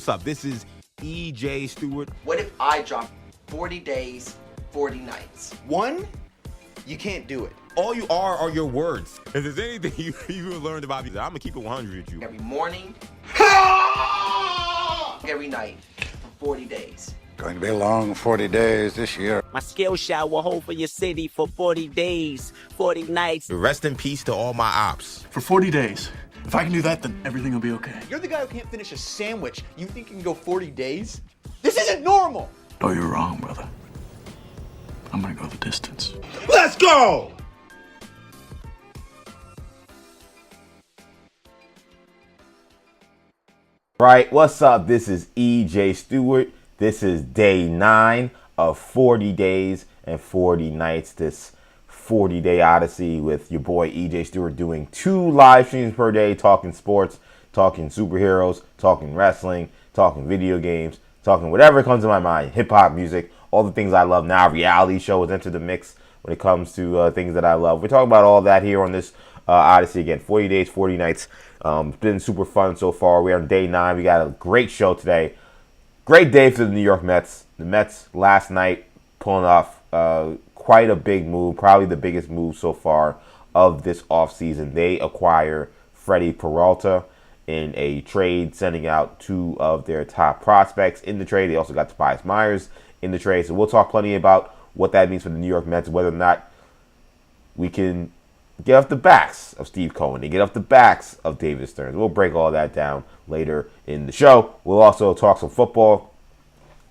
What's up? This is E.J. Stewart. What if I drop 40 days, 40 nights? One, you can't do it. All you are your words. If there's anything you learned about me, I'm going to keep it 100 with you. Every morning, every night, for 40 days. Going to be a long 40 days this year. My skill shot will hold for your city for 40 days, 40 nights. Rest in peace to all my ops. For 40 days. If I can do that, then everything will be okay. You're the guy who can't finish a sandwich. You think you can go 40 days? This isn't normal! Oh, you're wrong, brother. I'm gonna go the distance. Let's go! Right, what's up? This is E.J. Stewart. This is day 9 of 40 days and 40 nights. This 40-day odyssey with your boy E.J. Stewart doing 2 live streams per day, talking sports, talking superheroes, talking wrestling, talking video games, talking whatever comes to my mind, hip-hop music, all the things I love now. Reality shows enter the mix when it comes to things that I love. We're talking about all that here on this odyssey again. 40 days, 40 nights. It's been super fun so far. We're on day 9. We got a great show today. Great day for the New York Mets. The Mets last night pulling off quite a big move, probably the biggest move so far of this offseason. They acquire Freddy Peralta in a trade, sending out 2 of their top prospects in the trade. They also got Tobias Myers in the trade. So we'll talk plenty about what that means for the New York Mets, whether or not we can get off the backs of Steve Cohen, and get off the backs of David Stearns. We'll break all that down later in the show. We'll also talk some football.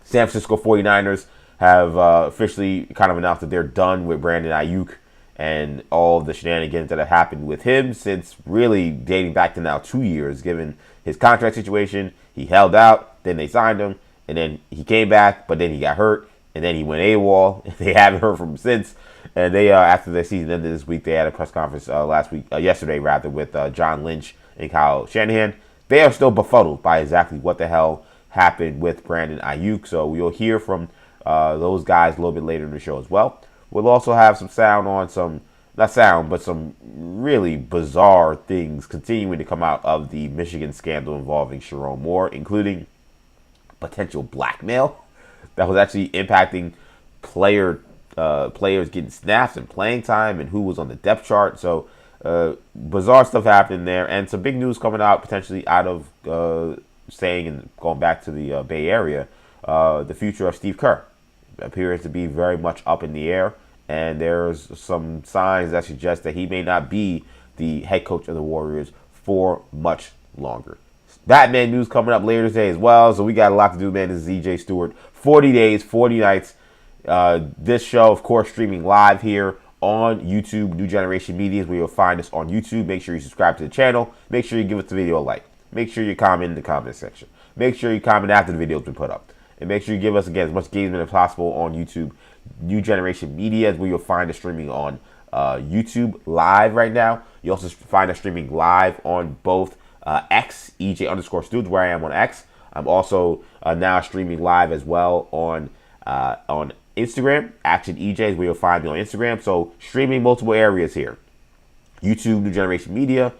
San Francisco 49ers have officially kind of announced that they're done with Brandon Aiyuk and all the shenanigans that have happened with him since really dating back to now 2 years, given his contract situation. He held out, then they signed him, and then he came back, but then he got hurt, and then he went AWOL. They haven't heard from him since. And they, after the season ended this week, they had a press conference yesterday with John Lynch and Kyle Shanahan. They are still befuddled by exactly what the hell happened with Brandon Aiyuk. So we'll hear from those guys a little bit later in the show as well. We'll also have some sound on some really bizarre things continuing to come out of the Michigan scandal involving Sherrone Moore, including potential blackmail that was actually impacting players getting snaps and playing time and who was on the depth chart. So bizarre stuff happening there, and some big news coming out potentially out of saying and going back to the Bay Area. The future of Steve Kerr appears to be very much up in the air, and there's some signs that suggest that he may not be the head coach of the Warriors for much longer. Batman news coming up later today as well, so we got a lot to do, man. This is E.J. Stewart. 40 days, 40 nights. This show, of course, streaming live here on YouTube, New Generation Media is where you'll find us on YouTube. Make sure you subscribe to the channel. Make sure you give us the video a like. Make sure you comment in the comment section. Make sure you comment after the video's been put up. And make sure you give us, again, as much engagement as possible on YouTube. New Generation Media is where you'll find us streaming on YouTube live right now. You also find us streaming live on both X, EJ_Stewart, where I am on X. I'm also now streaming live as well on Instagram. Action EJ is where you'll find me on Instagram. So streaming multiple areas here. YouTube, New Generation Media,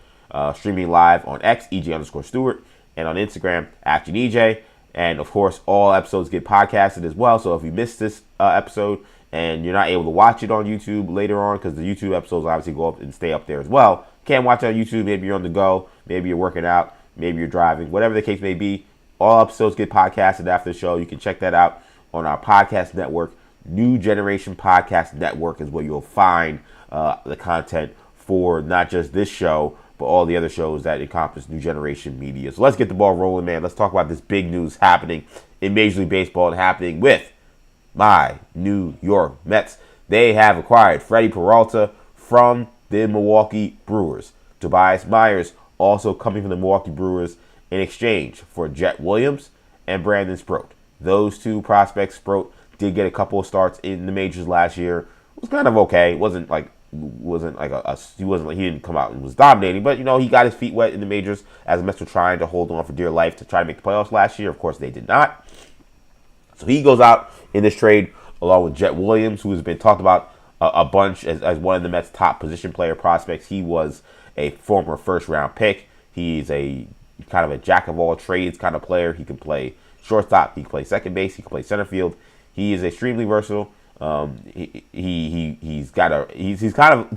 streaming live on X, EJ_Stewart, and on Instagram, Action EJ. And of course, all episodes get podcasted as well. So if you missed this episode and you're not able to watch it on YouTube later on, because the YouTube episodes obviously go up and stay up there as well. Can't watch it on YouTube. Maybe you're on the go. Maybe you're working out. Maybe you're driving. Whatever the case may be, all episodes get podcasted after the show. You can check that out on our podcast network. New Generation Podcast Network is where you'll find the content for not just this show, but all the other shows that encompass New Generation Media. So let's get the ball rolling, man. Let's talk about this big news happening in Major League Baseball and happening with my New York Mets. They have acquired Freddy Peralta from the Milwaukee Brewers. Tobias Myers also coming from the Milwaukee Brewers in exchange for Jet Williams and Brandon Sproat. Those 2 prospects, Sproat did get a couple of starts in the majors last year. It was kind of okay. He didn't come out and was dominating, but he got his feet wet in the majors as the Mets were trying to hold on for dear life to try to make the playoffs last year. Of course, they did not. So he goes out in this trade along with Jet Williams, who has been talked about a bunch as one of the Mets' top position player prospects. He was a former first-round pick. He's a kind of a jack of all trades kind of player. He can play shortstop, he can play second base, he can play center field. He is extremely versatile. He's kind of,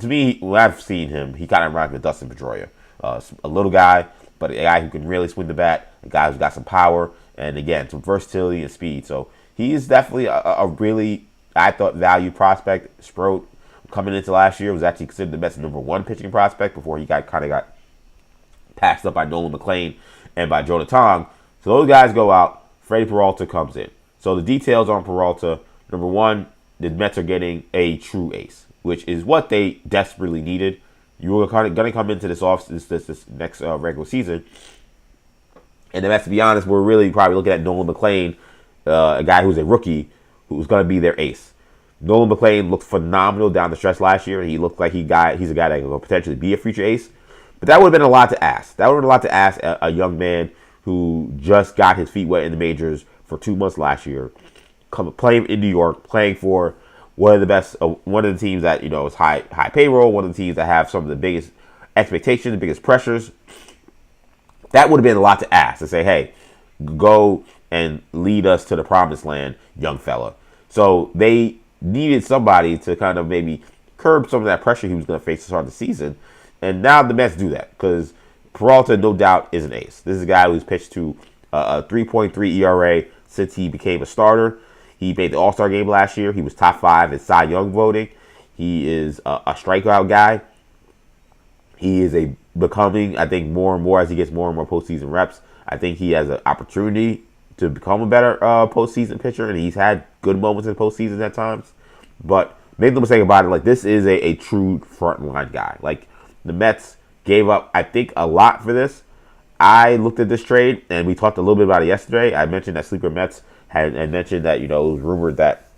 to me, when I've seen him, he kind of reminds me of Dustin Pedroia. A little guy, but a guy who can really swing the bat, a guy who's got some power, and again, some versatility and speed. So he is definitely a really, I thought, valued prospect. Sproat, coming into last year, was actually considered the best #1 pitching prospect before he got passed up by Nolan McLean and by Jonah Tong. So those guys go out. Freddy Peralta comes in. So the details on Peralta: number one, the Mets are getting a true ace, which is what they desperately needed. You were kind of going to come into this next regular season, and the Mets, to be honest, we're really probably looking at Nolan McLean, a guy who's a rookie, who's going to be their ace. Nolan McLean looked phenomenal down the stretch last year. He looked like he's a guy that could potentially be a future ace. But that would have been a lot to ask. That would have been a lot to ask a young man who just got his feet wet in the majors for 2 months last year, playing in New York, playing for one of the teams that is high payroll, one of the teams that have some of the biggest expectations, the biggest pressures. That would have been a lot to ask, to say, hey, go and lead us to the promised land, young fella. So they needed somebody to kind of maybe curb some of that pressure he was going to face to start the season. And now the Mets do that, because Peralta, no doubt, is an ace. This is a guy who's pitched to a 3.3 ERA since he became a starter. He made the All-Star game last year. He was top 5 in Cy Young voting. He is a strikeout guy. He is becoming, I think, more and more as he gets more and more postseason reps. I think he has an opportunity to become a better postseason pitcher, and he's had good moments in postseason at times. But make no mistake about it, like, this is a true frontline guy. Like, the Mets gave up, I think, a lot for this. I looked at this trade, and we talked a little bit about it yesterday. I mentioned that Sleeper Mets had mentioned that, it was rumored that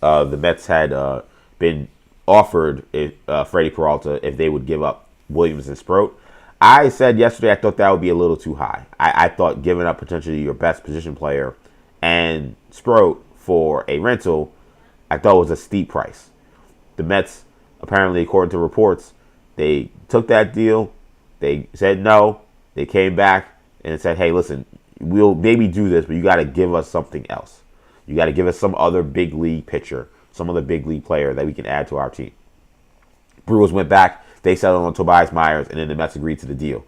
the Mets had been offered Freddy Peralta if they would give up Williams and Sproat. I said yesterday I thought that would be a little too high. I thought giving up potentially your best position player and Sproat for a rental, I thought was a steep price. The Mets, apparently, according to reports, they took that deal. They said no. They came back and said, hey, listen, we'll maybe do this, but you got to give us something else. You got to give us some other big league pitcher, some other big league player that we can add to our team. Brewers went back. They settled on Tobias Myers, and then the Mets agreed to the deal.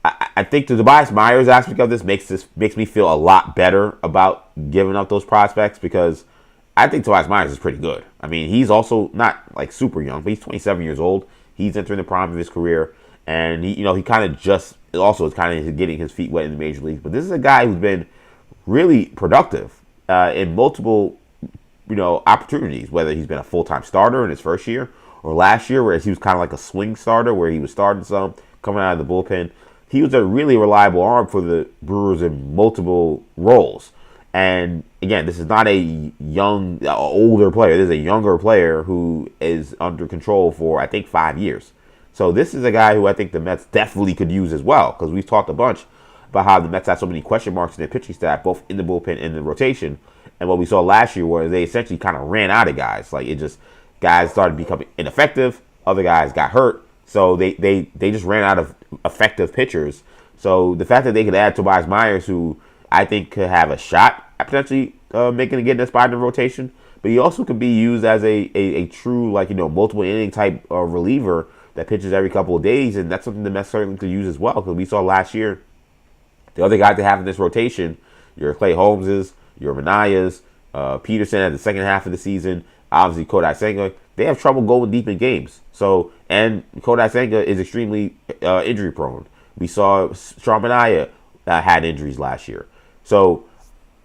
I think the Tobias Myers aspect of this makes me feel a lot better about giving up those prospects, because I think Tobias Myers is pretty good. I mean, he's also not like super young, but he's 27 years old. He's entering the prime of his career, and he kind of just also is kind of getting his feet wet in the major leagues. But this is a guy who's been really productive in multiple, opportunities. Whether he's been a full-time starter in his first year, or last year, where he was kind of like a swing starter, where he was starting some, coming out of the bullpen. He was a really reliable arm for the Brewers in multiple roles. And again, this is not a older player. This is a younger player who is under control for, I think, 5 years. So this is a guy who I think the Mets definitely could use as well, because we've talked a bunch about how the Mets had so many question marks in their pitching staff, both in the bullpen and in the rotation. And what we saw last year was they essentially kind of ran out of guys. Like, guys started becoming ineffective. Other guys got hurt. So they just ran out of effective pitchers. So the fact that they could add Tobias Myers, who I think could have a shot at potentially getting a spot in the rotation, but he also could be used as a true, multiple inning type reliever that pitches every couple of days, and that's something the Mets certainly could use as well, because we saw last year the other guys that have in this rotation, your Clay Holmeses, your Manayas, Peterson at the second half of the season, obviously Kodai Senga, they have trouble going deep in games. So, and Kodai Senga is extremely injury prone. We saw Sean Manaea had injuries last year. So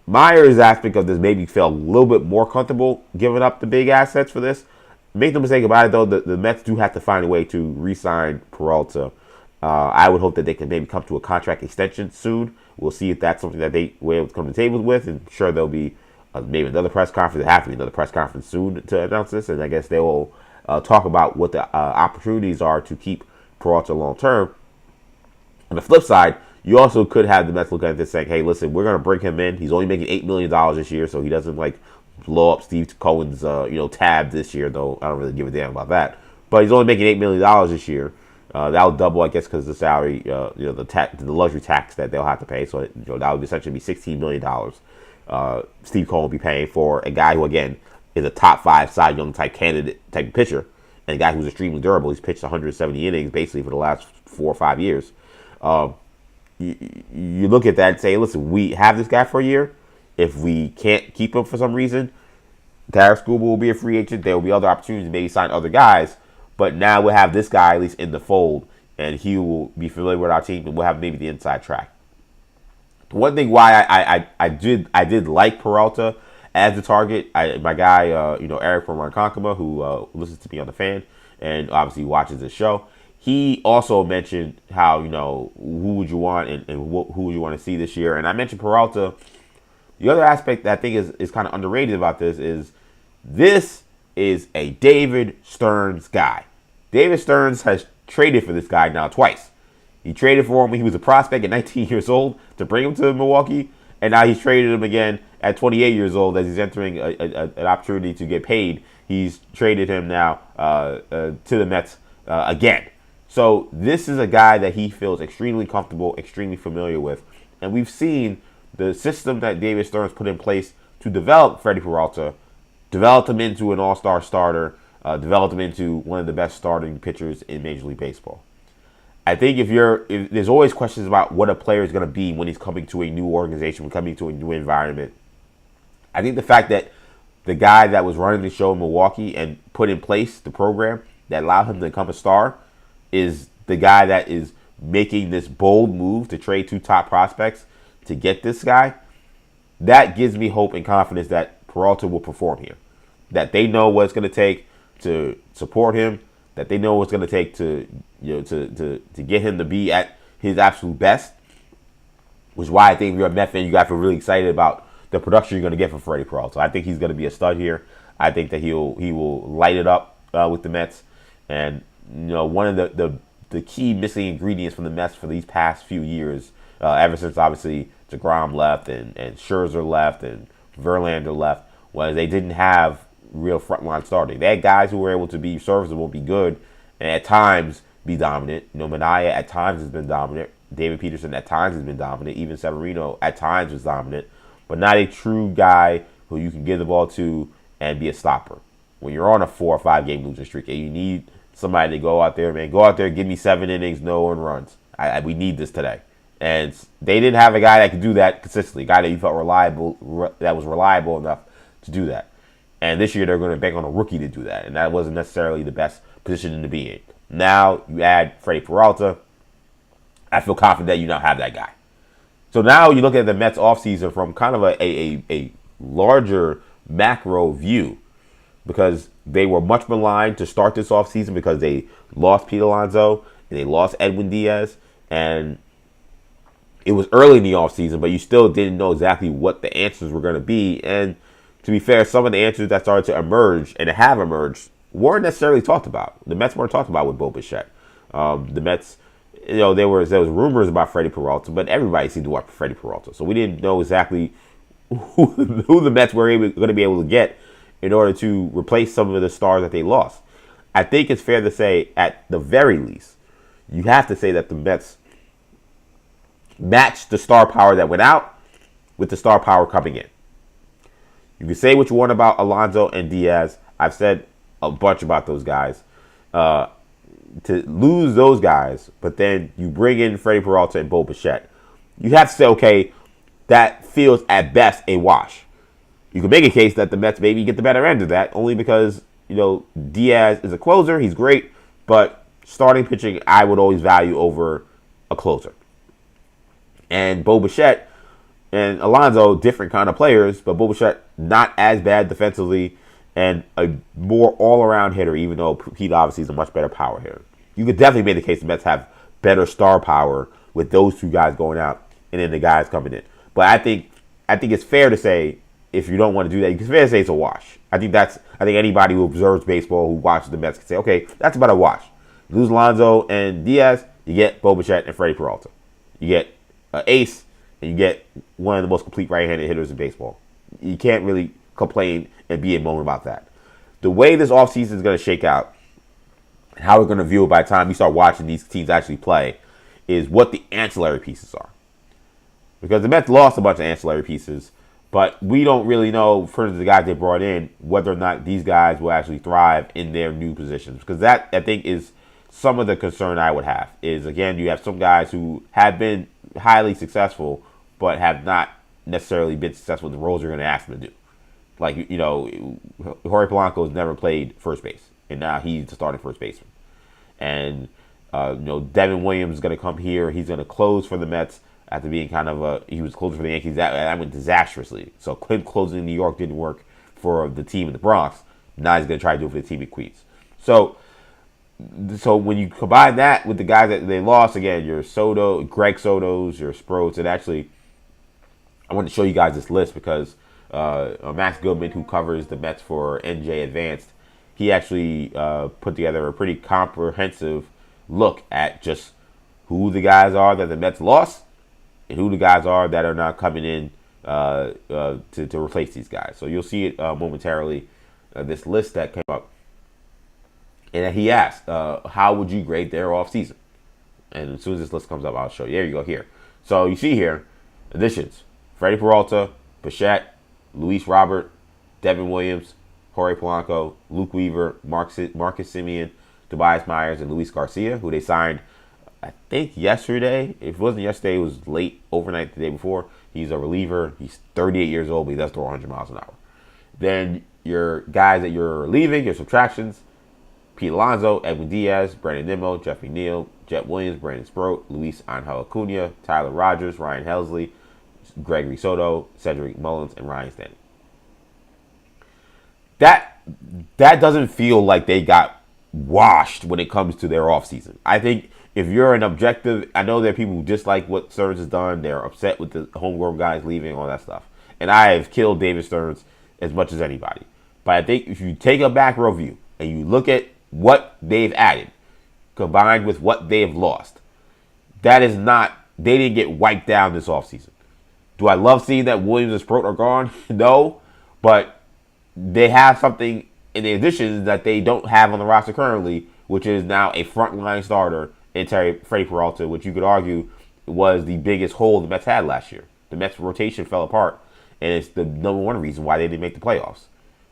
Myers' aspect of this made me feel a little bit more comfortable giving up the big assets for this. Make no mistake about it, though, the Mets do have to find a way to re-sign Peralta. I would hope that they can maybe come to a contract extension soon. We'll see if that's something that they were able to come to the table with, and sure there'll be maybe another press conference. There have to be another press conference soon to announce this, and I guess they will talk about what the opportunities are to keep Peralta long term. On the flip side, you also could have the Mets look at this saying, hey, listen, we're going to bring him in. He's only making $8 million this year, so he doesn't blow up Steve Cohen's tab this year, though I don't really give a damn about that. But he's only making $8 million this year. That'll double, I guess, because the salary, the luxury tax that they'll have to pay. So that would essentially be $16 million. Steve Cohen will be paying for a guy who, again, is a top 5 Cy Young type candidate type pitcher, and a guy who's extremely durable. He's pitched 170 innings basically for the last 4 or 5 years. You look at that and say, listen, we have this guy for a year. If we can't keep him for some reason, Tarek Skubal will be a free agent. There will be other opportunities to maybe sign other guys. But now we'll have this guy at least in the fold, and he will be familiar with our team, and we'll have maybe the inside track. One thing why I did like Peralta as the target, my guy, Eric from Ronkonkoma, who listens to me on the Fan and obviously watches this show, he also mentioned how, who would you want and who would you want to see this year. And I mentioned Peralta. The other aspect that I think is kind of underrated about this is a David Stearns guy. David Stearns has traded for this guy now twice. He traded for him when he was a prospect at 19 years old to bring him to Milwaukee, and now he's traded him again at 28 years old as he's entering an opportunity to get paid. He's traded him now to the Mets again. So this is a guy that he feels extremely comfortable, extremely familiar with, and we've seen the system that David Stearns put in place to develop Freddy Peralta, developed him into an all-star starter, developed him into one of the best starting pitchers in Major League Baseball. I think if there's always questions about what a player is going to be when he's coming to a new organization, when coming to a new environment. I think the fact that the guy that was running the show in Milwaukee and put in place the program that allowed him to become a star is the guy that is making this bold move to trade 2 top prospects to get this guy. That gives me hope and confidence that Peralta will perform here. That they know what it's going to take to support him, that they know what it's going to take to get him to be at his absolute best, which is why I think if you're a Met fan, you got to feel really excited about the production you're going to get from Freddy Peralta. I think he's going to be a stud here. I think that he will light it up with the Mets. And one of the key missing ingredients from the Mets for these past few years, ever since obviously DeGrom left and Scherzer left and Verlander left, was they didn't have real frontline starting. They had guys who were able to be serviceable, be good, and at times be dominant. Mania at times has been dominant. David Peterson at times has been dominant. Even Severino at times was dominant. But not a true guy who you can give the ball to and be a stopper. When you're on a 4 or 5 game losing streak and you need somebody to go out there, give me 7 innings, no one runs. We need this today. And they didn't have a guy that could do that consistently, a guy that you felt that was reliable enough to do that. And this year they're going to bank on a rookie to do that. And that wasn't necessarily the best position to be in. Now you add Freddy Peralta. I feel confident that you now have that guy. So now you look at the Mets offseason from kind of a larger macro view, because they were much maligned to start this offseason because they lost Pete Alonso and they lost Edwin Diaz. And it was early in the offseason, but you still didn't know exactly what the answers were going to be. And to be fair, some of the answers that started to emerge and have emerged weren't necessarily talked about. The Mets weren't talked about with Bo Bichette. The Mets, there was rumors about Freddy Peralta, but everybody seemed to want Freddy Peralta. So we didn't know exactly who the Mets were going to be able to get in order to replace some of the stars that they lost. I think it's fair to say, at the very least, you have to say that the Mets matched the star power that went out with the star power coming in. You can say what you want about Alonso and Diaz. I've said a bunch about those guys. To lose those guys, but then you bring in Freddy Peralta and Bo Bichette, you have to say, okay, that feels at best a wash. You can make a case that the Mets maybe get the better end of that, only because, Diaz is a closer. He's great, but starting pitching I would always value over a closer. And Bo Bichette and Alonso, different kind of players, but Bo Bichette not as bad defensively and a more all-around hitter, even though Pete obviously is a much better power hitter. You could definitely make the case the Mets have better star power with those 2 guys going out and then the guys coming in. But I think it's fair to say, if you don't want to do that, it's fair to say it's a wash. I think anybody who observes baseball, who watches the Mets, can say, okay, that's about a wash. You lose Alonso and Diaz, you get Bo Bichette and Freddy Peralta. You get an ace, and you get one of the most complete right-handed hitters in baseball. You can't really complain and be a moment about that. The way this offseason is going to shake out, how we're going to view it by the time we start watching these teams actually play is what the ancillary pieces are. Because the Mets lost a bunch of ancillary pieces, but we don't really know, for the guys they brought in, whether or not these guys will actually thrive in their new positions. Because that, I think, is some of the concern I would have. Is, again, you have some guys who have been highly successful, but have not necessarily been successful in the roles you're going to ask them to do. Like, you know, Jorge Polanco has never played first base, and now he's the starting first baseman. And, you know, Devin Williams is going to come here. He's going to close for the Mets after being he was closing for the Yankees. That went disastrously. So him closing in New York didn't work for the team in the Bronx. Now he's going to try to do it for the team in Queens. So when you combine that with the guys that they lost, again, your Greg Sotos, your Sproats, and actually, I want to show you guys this list because Max Goodman, who covers the Mets for NJ Advanced, he actually put together a pretty comprehensive look at just who the guys are that the Mets lost and who the guys are that are now coming in to replace these guys. So you'll see it momentarily, this list that came up. And he asked, how would you grade their offseason? And as soon as this list comes up, I'll show you. There you go, here. So you see here, additions: Freddy Peralta, Bichette, Luis Robert, Devin Williams, Jorge Polanco, Luke Weaver, Marcus Simeon, Tobias Myers, and Luis Garcia, who they signed, I think, yesterday. If it wasn't yesterday, it was late, overnight, the day before. He's a reliever. He's 38 years old, but he does throw 100 miles an hour. Then your guys that you're leaving, your subtractions: Pete Alonso, Edwin Diaz, Brandon Nimmo, Jeff McNeil, Jet Williams, Brandon Sproat, Luis Angel Acuna, Tyler Rogers, Ryan Helsley, Gregory Soto, Cedric Mullins, and Ryan Stanley. That doesn't feel like they got washed when it comes to their offseason. I think if you're an objective, I know there are people who dislike what Stearns has done. They're upset with the homegrown guys leaving, all that stuff. And I have killed David Stearns as much as anybody. But I think if you take a back row view and you look at what they've added combined with what they've lost, that is not, they didn't get wiped down this offseason. Do I love seeing that Williams and Sproat are gone? No. But they have something in the additions that they don't have on the roster currently, which is now a frontline starter in Freddy Peralta, which you could argue was the biggest hole the Mets had last year. The Mets rotation fell apart, and it's the number one reason why they didn't make the playoffs.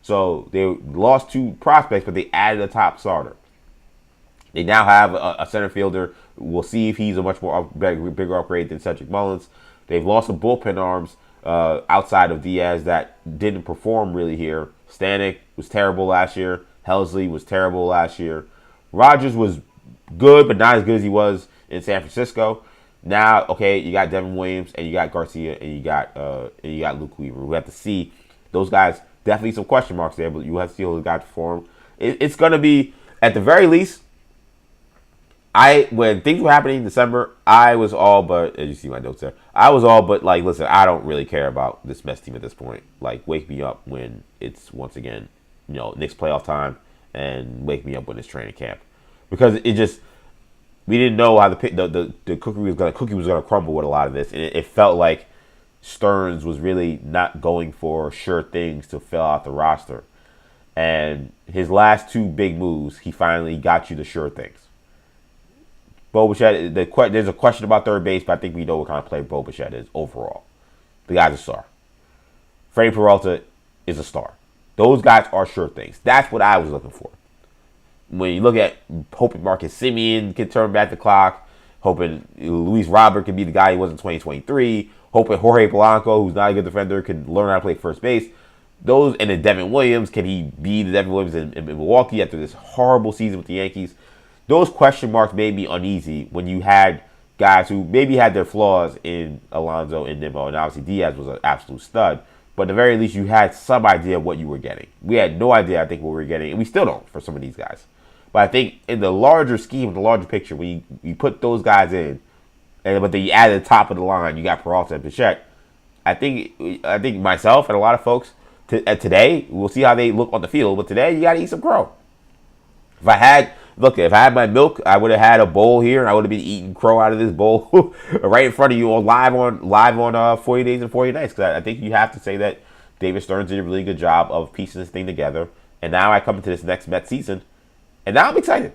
So they lost two prospects, but they added a top starter. They now have a center fielder. We'll see if he's a much more bigger upgrade than Cedric Mullins. They've lost some bullpen arms outside of Diaz that didn't perform really here. Stanek was terrible last year. Helsley was terrible last year. Rogers was good, but not as good as he was in San Francisco. Now, okay, you got Devin Williams and you got Garcia and you got Luke Weaver. We have to see those guys. Definitely some question marks there, but you have to see how those guys perform. It's going to be, at the very least, when things were happening in December, I was all but, as you see my notes there, I was all but like, listen, I don't really care about this Mets team at this point. Like, wake me up when it's, once again, next playoff time, and wake me up when it's training camp. Because it just, we didn't know how the cookie was gonna crumble with a lot of this, and it felt like Stearns was really not going for sure things to fill out the roster. And his last two big moves, he finally got you the sure things. Bo Bichette, there's a question about third base, but I think we know what kind of player Bo Bichette is overall. The guy's a star. Freddy Peralta is a star. Those guys are sure things. That's what I was looking for. When you look at hoping Marcus Simeon can turn back the clock, hoping Luis Robert can be the guy he was in 2023, hoping Jorge Polanco, who's not a good defender, can learn how to play first base. Those, and then Devin Williams, can he be the Devin Williams in Milwaukee after this horrible season with the Yankees? Those question marks made me uneasy when you had guys who maybe had their flaws in Alonso and Nimmo, and obviously Diaz was an absolute stud. But at the very least, you had some idea of what you were getting. We had no idea, I think, what we were getting, and we still don't for some of these guys. But I think in the larger scheme, the larger picture, when you put those guys in, but then you add at the top of the line, you got Peralta and Bichette. I think myself and a lot of folks today, we'll see how they look on the field, but today you got to eat some crow. If I had my milk, I would have had a bowl here, and I would have been eating crow out of this bowl right in front of you live on 40 Days and 40 Nights. Because I think you have to say that David Stearns did a really good job of piecing this thing together. And now I come into this next Mets season, and now I'm excited.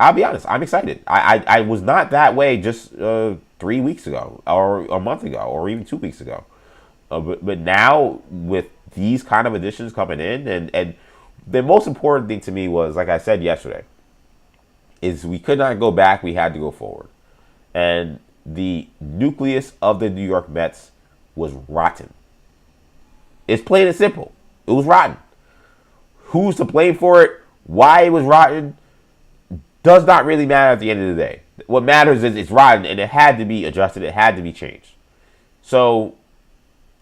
I'll be honest, I'm excited. I was not that way just 3 weeks ago or a month ago or even 2 weeks ago. But now with these kind of additions coming in, and the most important thing to me was, like I said yesterday, is we could not go back. We had to go forward. And the nucleus of the New York Mets was rotten. It's plain and simple. It was rotten. Who's to blame for it? Why it was rotten? Does not really matter at the end of the day. What matters is it's rotten, and it had to be adjusted. It had to be changed. So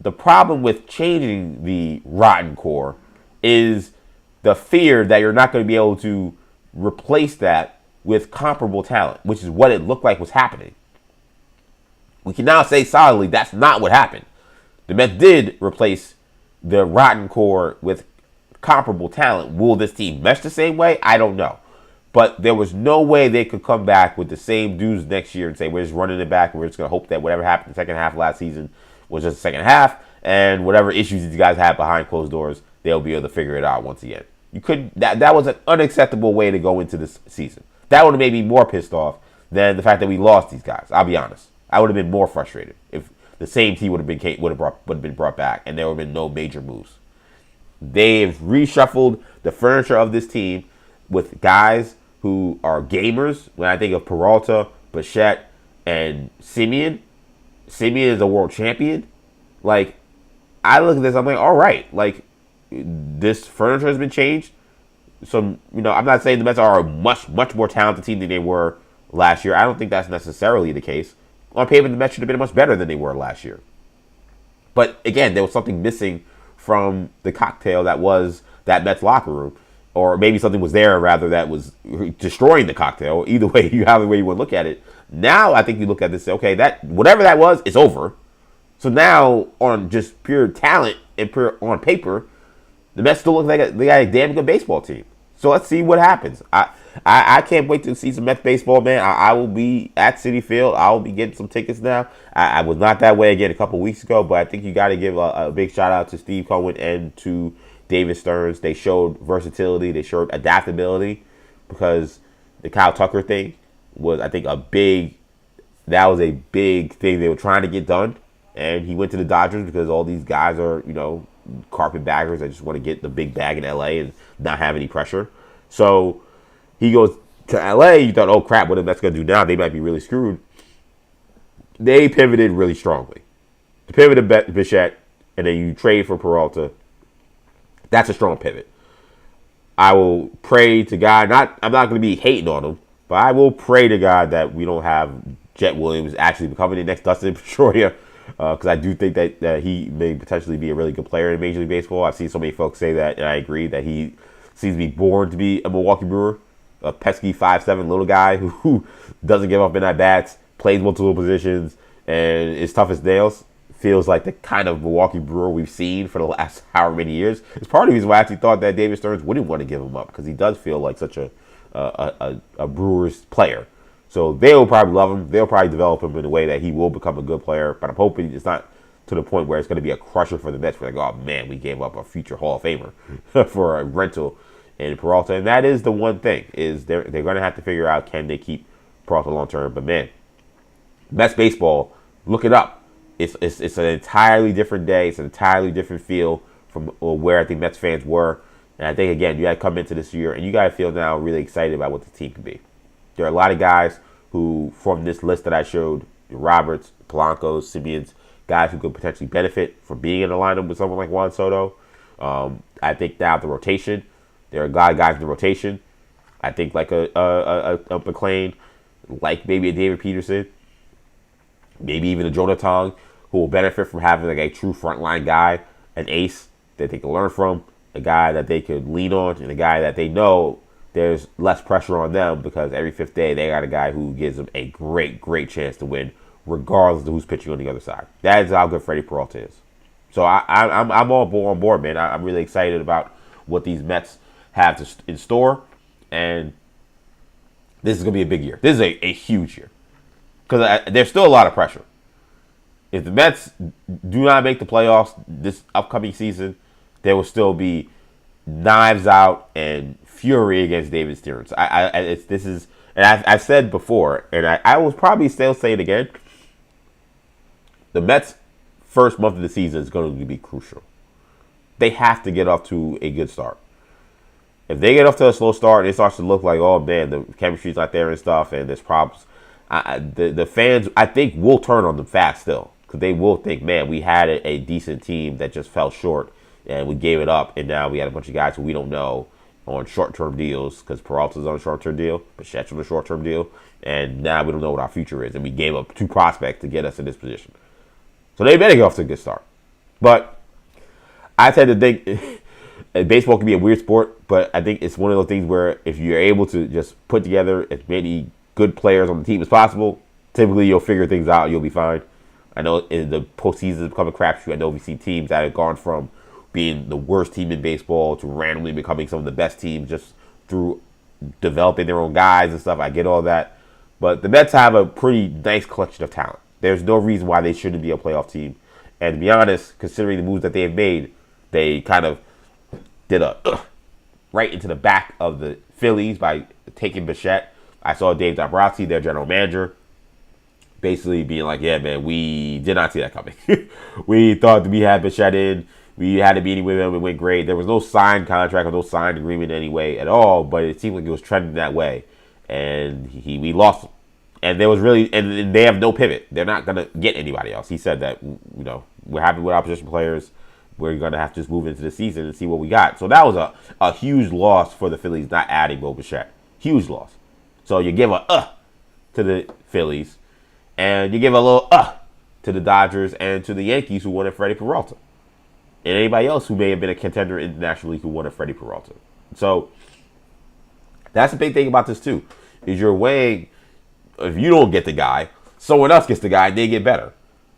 the problem with changing the rotten core is the fear that you're not going to be able to replace that with comparable talent, which is what it looked like was happening. We can now say solidly that's not what happened. The Mets did replace the rotten core with comparable talent. Will this team mesh the same way? I don't know. But there was no way they could come back with the same dudes next year and say, we're just running it back. We're just going to hope that whatever happened in the second half of last season was just the second half. And whatever issues these guys had behind closed doors, they'll be able to figure it out once again. You couldn't. That was an unacceptable way to go into this season. That would have made me more pissed off than the fact that we lost these guys. I'll be honest. I would have been more frustrated if the same team would have been brought back and there would have been no major moves. They've reshuffled the furniture of this team with guys who are gamers. When I think of Peralta, Bichette, and Simeon is a world champion. Like, I look at this, I'm like, all right, like, this furniture has been changed. So, I'm not saying the Mets are a much more talented team than they were last year. I don't think that's necessarily the case. On paper, the Mets should have been much better than they were last year. But again, there was something missing from the cocktail that was that Mets locker room. Or maybe something was there, rather, that was destroying the cocktail. Either way, however way you want to look at it. Now, I think you look at this and say, okay, that whatever that was, it's over. So now, on just pure talent and pure on paper, the Mets still look like they got a damn good baseball team. So let's see what happens. I can't wait to see some Mets baseball, man. I will be at Citi Field. I will be getting some tickets now. I was not that way again a couple weeks ago, but I think you got to give a big shout out to Steve Cohen and to David Stearns. They showed versatility. They showed adaptability, because the Kyle Tucker thing was, I think, a big thing they were trying to get done. And he went to the Dodgers because all these guys are, carpetbaggers that just want to get the big bag in LA and not have any pressure. So he goes to LA. You thought, oh crap, what are the Mets going to do now? They might be really screwed. They pivoted really strongly. To pivot to Bichette, and then you trade for Peralta. That's a strong pivot. I will pray to God. I'm not going to be hating on him, but I will pray to God that we don't have Jet Williams actually becoming the next Dustin Pedroia. Because I do think that he may potentially be a really good player in Major League Baseball. I've seen so many folks say that, and I agree that he seems to be born to be a Milwaukee Brewer, a pesky 5'7" little guy who doesn't give up in at bats, plays multiple positions, and is tough as nails. Feels like the kind of Milwaukee Brewer we've seen for the last however many years. It's part of the reason why I actually thought that David Stearns wouldn't want to give him up, because he does feel like such a Brewers player. So they'll probably love him. They'll probably develop him in a way that he will become a good player. But I'm hoping it's not to the point where it's going to be a crusher for the Mets. We're like, oh, man, we gave up a future Hall of Famer for a rental in Peralta. And that is the one thing, is they're going to have to figure out, can they keep Peralta long term. But, man, Mets baseball, look it up. It's an entirely different day. It's an entirely different feel from where I think Mets fans were. And I think, again, you got to come into this year, and you got to feel now really excited about what the team can be. There are a lot of guys who, from this list that I showed, Roberts, Polanco's, Simeon's, guys who could potentially benefit from being in a lineup with someone like Juan Soto. I think now the rotation, there are a lot of guys in the rotation. I think like a McClain, like maybe a David Peterson, maybe even a Jonah Tong, who will benefit from having like a true frontline guy, an ace that they can learn from, a guy that they could lean on, and a guy that they know there's less pressure on them, because every fifth day they got a guy who gives them a great chance to win, regardless of who's pitching on the other side. That is how good Freddy Peralta is. So I'm all on board, man. I'm really excited about what these Mets have in store, and this is going to be a big year. This is a huge year, because there's still a lot of pressure. If the Mets do not make the playoffs this upcoming season, there will still be knives out and fury against David Stearns. I've said before, and I will probably still say it again. The Mets' first month of the season is going to be crucial. They have to get off to a good start. If they get off to a slow start, it starts to look like, oh man, the chemistry's not there and stuff, and there's problems. The fans, I think, will turn on them fast still, because they will think, man, we had a decent team that just fell short, and we gave it up, and now we had a bunch of guys who we don't know on short-term deals, because Peralta's on a short-term deal, Bichette's on a short-term deal, and now we don't know what our future is, and we gave up 2 prospects to get us in this position. So they better get off to a good start. But I tend to think baseball can be a weird sport, but I think it's one of those things where if you're able to just put together as many good players on the team as possible, typically you'll figure things out. You'll be fine. I know in the postseason has become a crapshoot. I know we see teams that have gone from being the worst team in baseball to randomly becoming some of the best teams just through developing their own guys and stuff. I get all that. But the Mets have a pretty nice collection of talent. There's no reason why they shouldn't be a playoff team. And to be honest, considering the moves that they have made, they kind of did a right into the back of the Phillies by taking Bichette. I saw Dave Dombrowski, their general manager, basically being like, yeah, man, we did not see that coming. We thought we had Bichette in. We had a meeting with him. It went great. There was no signed contract or no signed agreement anyway at all, but it seemed like it was trending that way. And we lost him. And there was really, and they have no pivot. They're not going to get anybody else. He said that, we're happy with our position players. We're going to have to just move into the season and see what we got. So that was a huge loss for the Phillies not adding Bo Bichette. Huge loss. So you give a to the Phillies, and you give a little to the Dodgers and to the Yankees who wanted Freddy Peralta. And anybody else who may have been a contender internationally who wanted Freddy Peralta. So that's the big thing about this too, is you're weighing, if you don't get the guy, someone else gets the guy and they get better.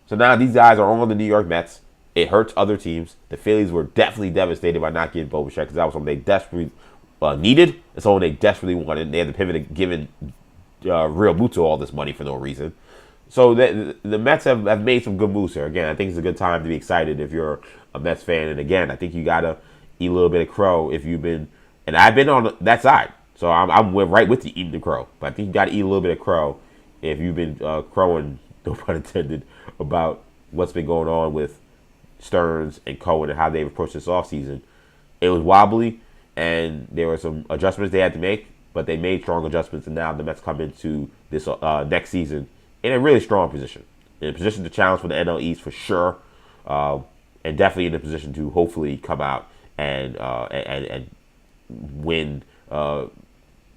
So now these guys are on the New York Mets. It hurts other teams. The Phillies were definitely devastated by not getting Bo Bichette because that was something they desperately needed and something they desperately wanted. They had to pivot and giving Real Muto all this money for no reason. So the Mets have made some good moves here. Again, I think it's a good time to be excited if you're a Mets fan. And again, I think you got to eat a little bit of crow if you've been, and I've been on that side. So I'm right with you eating the crow. But I think you got to eat a little bit of crow if you've been crowing, no pun intended, about what's been going on with Stearns and Cohen and how they've approached this offseason. It was wobbly, and there were some adjustments they had to make, but they made strong adjustments, and now the Mets come into this next season in a really strong position. In a position to challenge for the NL East for sure, and definitely in a position to hopefully come out and win the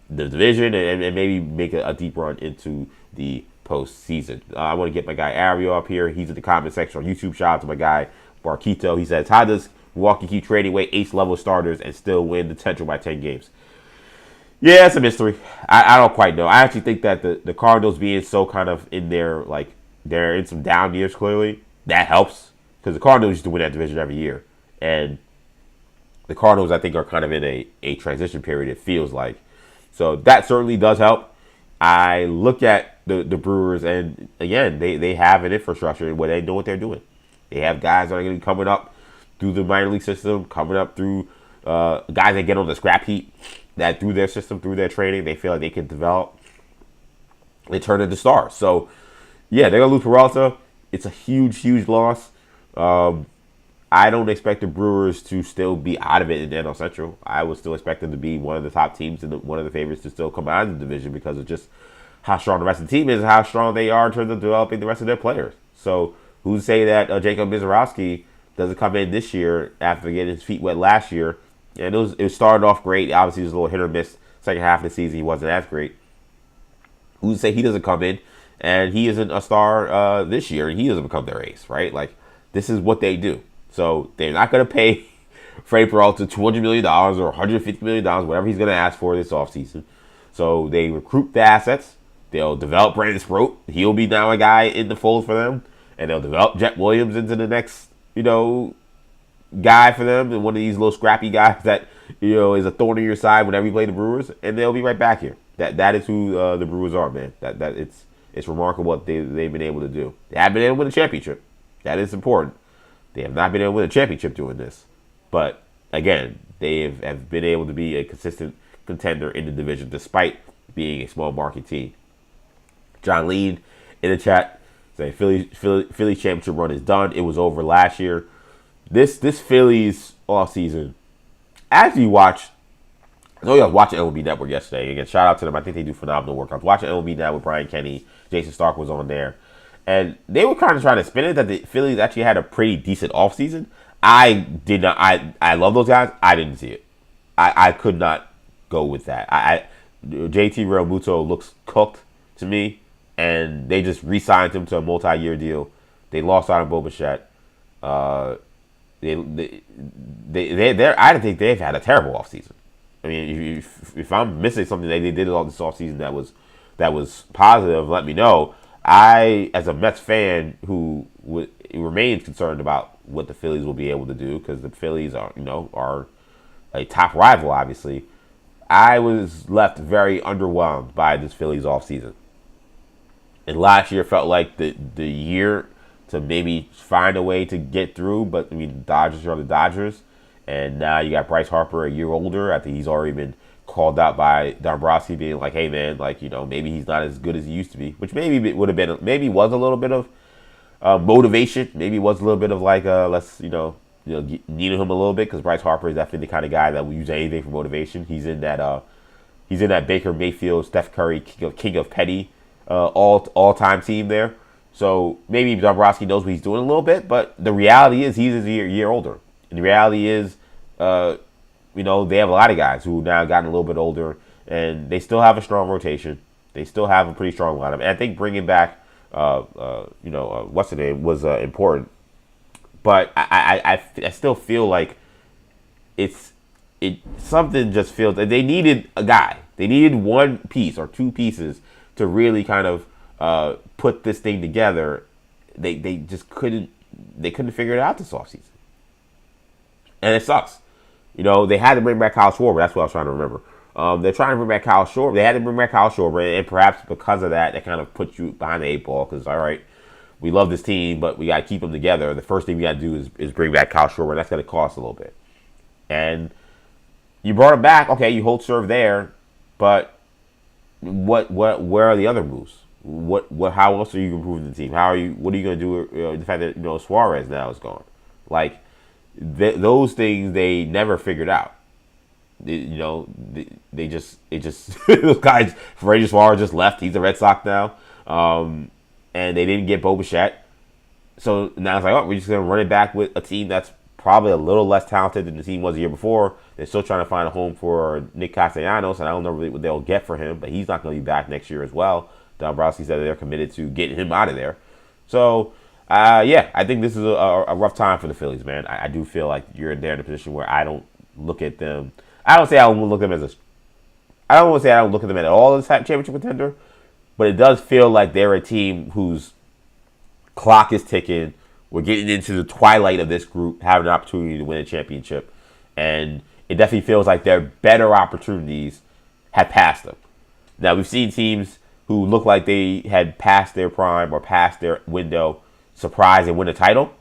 division and maybe make a deep run into the postseason. I want to get my guy Ariel up here. He's in the comment section on YouTube. Shout out to my guy Barquito. He says, how does Milwaukee keep trading away ace-level starters and still win the Central by 10 games? Yeah, it's a mystery. I don't quite know. I actually think that the Cardinals being so kind of in their, like, they're in some down years clearly, that helps. Because the Cardinals used to win that division every year. And the Cardinals, I think, are kind of in a transition period, it feels like. So that certainly does help. I look at the Brewers, and again, they have an infrastructure where they know what they're doing. They have guys that are going to be coming up through the minor league system, coming up through guys that get on the scrap heap, that through their system, through their training, they feel like they can develop. They turn into stars. So, yeah, they're going to lose Peralta. It's a huge, huge loss. I don't expect the Brewers to still be out of it in the NL Central. I would still expect them to be one of the top teams and one of the favorites to still come out of the division because of just how strong the rest of the team is and how strong they are in terms of developing the rest of their players. So who's to say that Jacob Mizorowski doesn't come in this year after getting his feet wet last year? And it started off great. Obviously, it was a little hit or miss. Second half of the season, he wasn't as great. Who's to say he doesn't come in and he isn't a star this year and he doesn't become their ace, right? Like, this is what they do. So they're not going to pay Freddy Peralta $200 million or $150 million, whatever he's going to ask for this offseason. So they recruit the assets. They'll develop Brandon Sproat. He'll be now a guy in the fold for them. And they'll develop Jet Williams into the next, guy for them. And one of these little scrappy guys that, is a thorn in your side whenever you play the Brewers. And they'll be right back here. That is who the Brewers are, man. That it's remarkable what they've been able to do. They haven't been able to win a championship. That is important. They have not been able to win a championship doing this. But, again, they have been able to be a consistent contender in the division, despite being a small market team. John Lean in the chat saying Philly championship run is done. It was over last year. This Phillies offseason, as you watch, I know I was watching MLB Network yesterday. Again, shout out to them. I think they do phenomenal work. I was watching MLB Network with Brian Kenny. Jason Stark was on there. And they were kind of trying to spin it that the Phillies actually had a pretty decent offseason. I did not. I love those guys. I didn't see it. I could not go with that. JT Realmuto looks cooked to me, and they just re-signed him to a multi-year deal. They lost out on Bo Bichette. I think they've had a terrible offseason. I mean, if I'm missing something they did all this offseason that was positive, let me know. I, as a Mets fan who remains concerned about what the Phillies will be able to do, because the Phillies are a top rival, obviously. I was left very underwhelmed by this Phillies offseason. And last year felt like the year to maybe find a way to get through, but I mean, the Dodgers are the Dodgers. And now you got Bryce Harper a year older. I think he's already been called out by Dombrowski being like, hey man, like, maybe he's not as good as he used to be, which maybe it would have been, maybe was a little bit of motivation. Maybe was a little bit of like, let's, needle him a little bit, because Bryce Harper is definitely the kind of guy that will use anything for motivation. He's in that Baker Mayfield, Steph Curry, King of Petty, all-time team there. So maybe Dombrowski knows what he's doing a little bit, but the reality is he's a year older. And the reality is, they have a lot of guys who now gotten a little bit older, and they still have a strong rotation. They still have a pretty strong lineup. And I think bringing back, what's the name, was important. But I still feel like something just feels that they needed a guy. They needed one piece or two pieces to really kind of put this thing together. They just couldn't figure it out this offseason. And it sucks. They had to bring back Kyle Schwarber. That's what I was trying to remember. They're trying to bring back Kyle Schwarber. They had to bring back Kyle Schwarber, and perhaps because of that, kind of puts you behind the 8 ball, because, all right, we love this team, but we got to keep them together. The first thing we got to do is bring back Kyle Schwarber, and that's going to cost a little bit. And you brought him back. Okay, you hold serve there, but where are the other moves? How else are you improving the team? What are you going to do? The fact that Suarez now is gone, like those things they never figured out. They just those guys. Freddy Suarez just left. He's a Red Sox now, and they didn't get Bo Bichette. So now it's like, we're just gonna run it back with a team that's probably a little less talented than the team was the year before. They're still trying to find a home for Nick Castellanos, and I don't know really what they'll get for him, but he's not going to be back next year as well. Dombrowski said that they're committed to getting him out of there. So, I think this is a rough time for the Phillies, man. I do feel like you're in a position where I don't look at them. I don't say I don't look at them as I don't want to say I don't look at them at all as a championship contender, but it does feel like they're a team whose clock is ticking. We're getting into the twilight of this group, having an opportunity to win a championship, and it definitely feels like their better opportunities have passed them. Now, we've seen teams who look like they had passed their prime or passed their window surprise and win a title.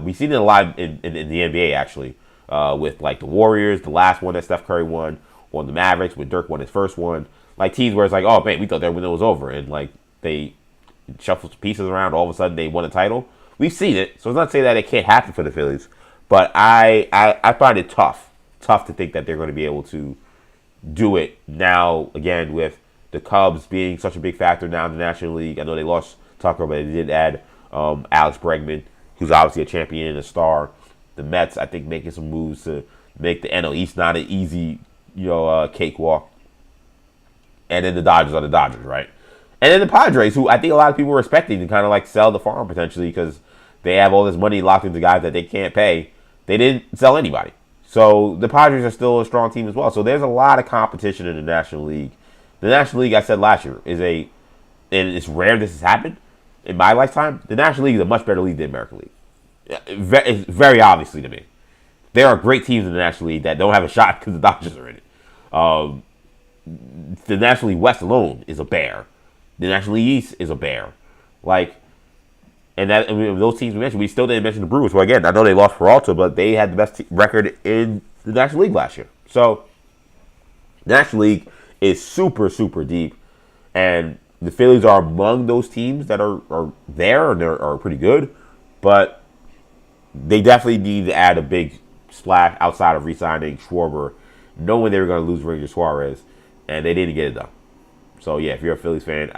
We've seen it a lot in the NBA, actually, with like the Warriors, the last one that Steph Curry won, or the Mavericks when Dirk won his first one. Like teams where it's like, oh man, we thought their window was over, and like they shuffled pieces around, all of a sudden they won a title. We've seen it, so it's not to say that it can't happen for the Phillies, but I find it tough to think that they're going to be able to do it now, again, with the Cubs being such a big factor now in the National League. I know they lost Tucker, but they did add Alex Bregman, who's obviously a champion and a star. The Mets, I think, making some moves to make the NL East not an easy, cakewalk. And then the Dodgers are the Dodgers, right? And then the Padres, who I think a lot of people were expecting to kind of like sell the farm potentially because they have all this money locked into guys that they can't pay. They didn't sell anybody. So the Padres are still a strong team as well. So there's a lot of competition in the National League. The National League, I said last year, and it's rare this has happened in my lifetime. The National League is a much better league than the American League. It's very obviously to me. There are great teams in the National League that don't have a shot because the Dodgers are in it. The National League West alone is a bear. The National League East is a bear. Those teams we mentioned, we still didn't mention the Brewers. Well, again, I know they lost Peralta, but they had the best record in the National League last year. So The National League is super, super deep, and the Phillies are among those teams that are there and are pretty good, but they definitely need to add a big splash outside of re-signing Schwarber, knowing they were going to lose Ranger Suarez, and they didn't get it done. So yeah, if you're a Phillies fan,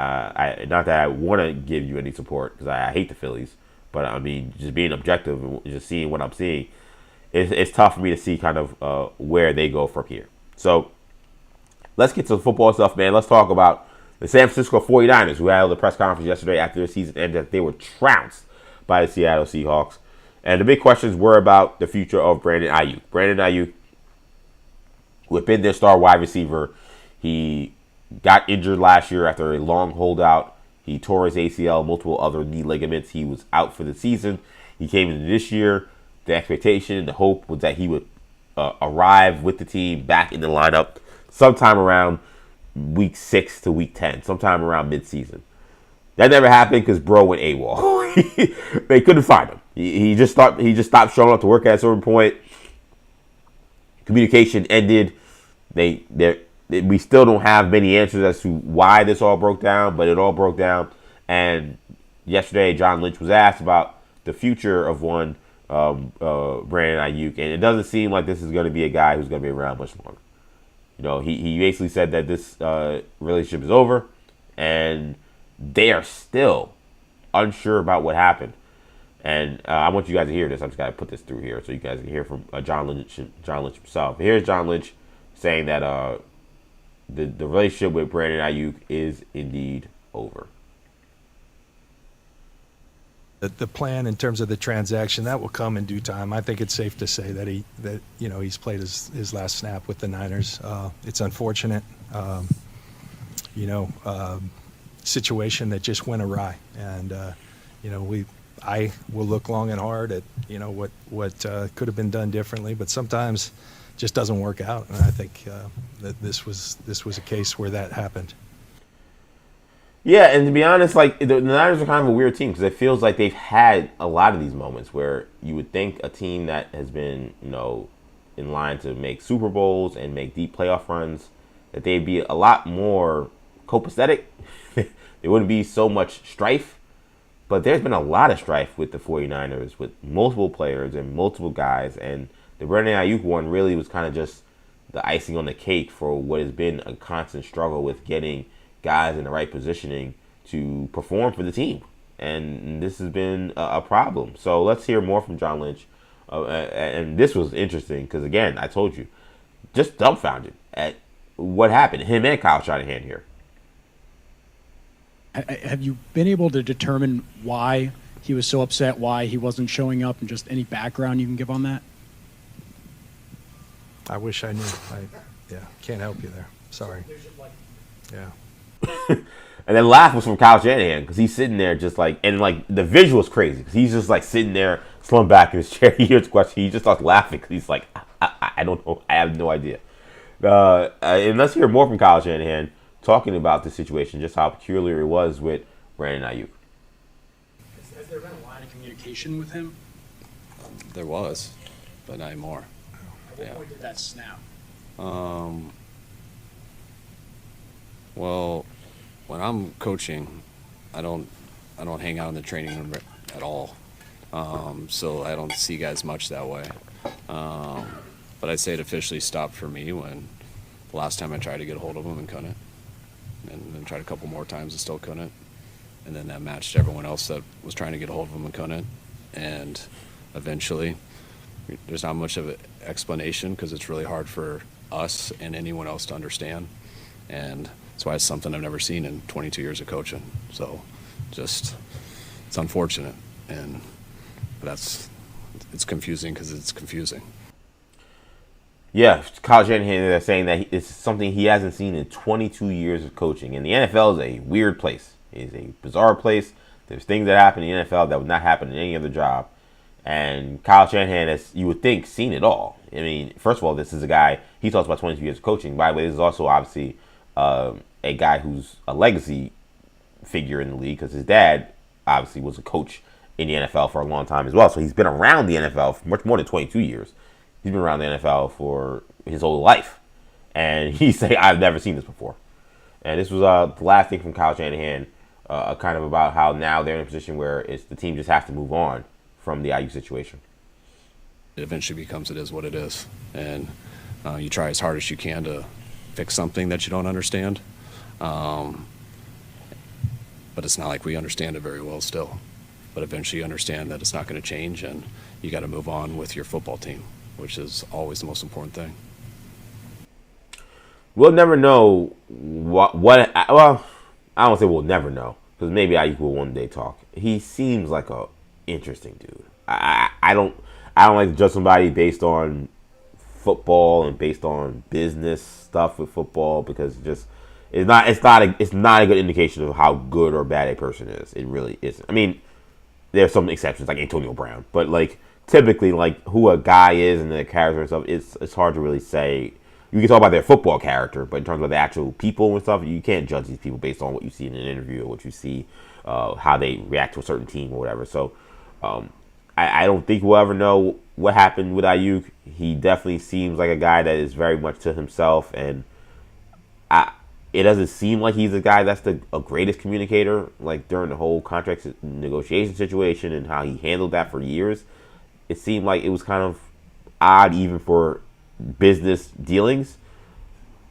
not that I want to give you any support because I hate the Phillies, but I mean, just being objective and just seeing what I'm seeing, it's tough for me to see kind of where they go from here. So let's get to the football stuff, man. Let's talk about the San Francisco 49ers, who held a press conference yesterday after their season ended. They were trounced by the Seattle Seahawks. And the big questions were about the future of Brandon Aiyuk. Brandon Aiyuk, who had been their star wide receiver, he got injured last year after a long holdout. He tore his ACL, multiple other knee ligaments. He was out for the season. He came into this year. The expectation, the hope was that he would arrive with the team back in the lineup sometime around week 6 to week 10, sometime around midseason. That never happened because bro went AWOL. They couldn't find him. He just stopped showing up to work at a certain point. Communication ended. We still don't have many answers as to why this all broke down, but it all broke down. And yesterday, John Lynch was asked about the future of one Brandon Aiyuk, and it doesn't seem like this is going to be a guy who's going to be around much longer. You know, he basically said that this relationship is over, and they are still unsure about what happened. And I want you guys to hear this. I'm just got to put this through here so you guys can hear from John Lynch himself. Here's John Lynch saying that the relationship with Brandon Aiyuk is indeed over. The plan in terms of the transaction, that will come in due time. I think it's safe to say that he's played his last snap with the Niners. It's unfortunate, situation that just went awry, and I will look long and hard at what could have been done differently, but sometimes it just doesn't work out, and I think that this was a case where that happened. Yeah, and to be honest, like the Niners are kind of a weird team because it feels like they've had a lot of these moments where you would think a team that has been, in line to make Super Bowls and make deep playoff runs, that they'd be a lot more copacetic. There wouldn't be so much strife. But there's been a lot of strife with the 49ers, with multiple players and multiple guys. And the Brandon Aiyuk one really was kind of just the icing on the cake for what has been a constant struggle with getting guys in the right positioning to perform for the team. And this has been a problem. So let's hear more from John Lynch. And this was interesting because, again, I told you, just dumbfounded at what happened. Him and Kyle Shanahan here. Have you been able to determine why he was so upset, why he wasn't showing up, and just any background you can give on that? I wish I knew. Can't help you there. Sorry. Yeah. And then laugh was from Kyle Shanahan because he's sitting there just like, and like the visual is crazy because he's just like sitting there, slumped back in his chair. He hears the question. He just starts laughing because he's like, I don't know. I have no idea. And let's hear more from Kyle Shanahan talking about the situation, just how peculiar it was with Brandon Aiyuk. Has there been a line of communication with him? There was, but not anymore. At what point did that snap? Well, when I'm coaching, I don't hang out in the training room at all. So I don't see guys much that way. But I'd say it officially stopped for me when the last time I tried to get a hold of him and couldn't. And then tried a couple more times and still couldn't. And then that matched everyone else that was trying to get a hold of him and couldn't. And eventually, there's not much of an explanation because it's really hard for us and anyone else to understand. And that's why it's something I've never seen in 22 years of coaching. So just, it's unfortunate. But it's confusing because it's confusing. Yeah, Kyle Shanahan is saying that it's something he hasn't seen in 22 years of coaching. And the NFL is a weird place. It is a bizarre place. There's things that happen in the NFL that would not happen in any other job. And Kyle Shanahan has, you would think, seen it all. I mean, first of all, this is a guy, he talks about 22 years of coaching. By the way, this is also obviously a guy who's a legacy figure in the league because his dad obviously was a coach in the NFL for a long time as well. So he's been around the NFL for much more than 22 years. He's been around the NFL for his whole life. And he say, I've never seen this before. And this was the last thing from Kyle Shanahan, kind of about how now they're in a position where the team just has to move on from the Aiyuk situation. It eventually becomes it is what it is. And you try as hard as you can to fix something that you don't understand. But it's not like we understand it very well still. But eventually you understand that it's not going to change, and you got to move on with your football team, which is always the most important thing. We'll never know well, I don't say we'll never know, because maybe Aiyuk will one day talk. He seems like a interesting dude. I don't like to judge somebody based on football and based on business stuff with football, because it's not a good indication of how good or bad a person is. It really isn't. I mean, there's some exceptions like Antonio Brown, but like typically like who a guy is and the character and stuff, it's hard to really say. You can talk about their football character, but in terms of the actual people and stuff, you can't judge these people based on what you see in an interview or what you see, how they react to a certain team or whatever. So I don't think we'll ever know what happened with Aiyuk. He definitely seems like a guy that is very much to himself, and it doesn't seem like he's a guy that's a greatest communicator. Like during the whole contract negotiation situation and how he handled that for years, it seemed like it was kind of odd even for business dealings.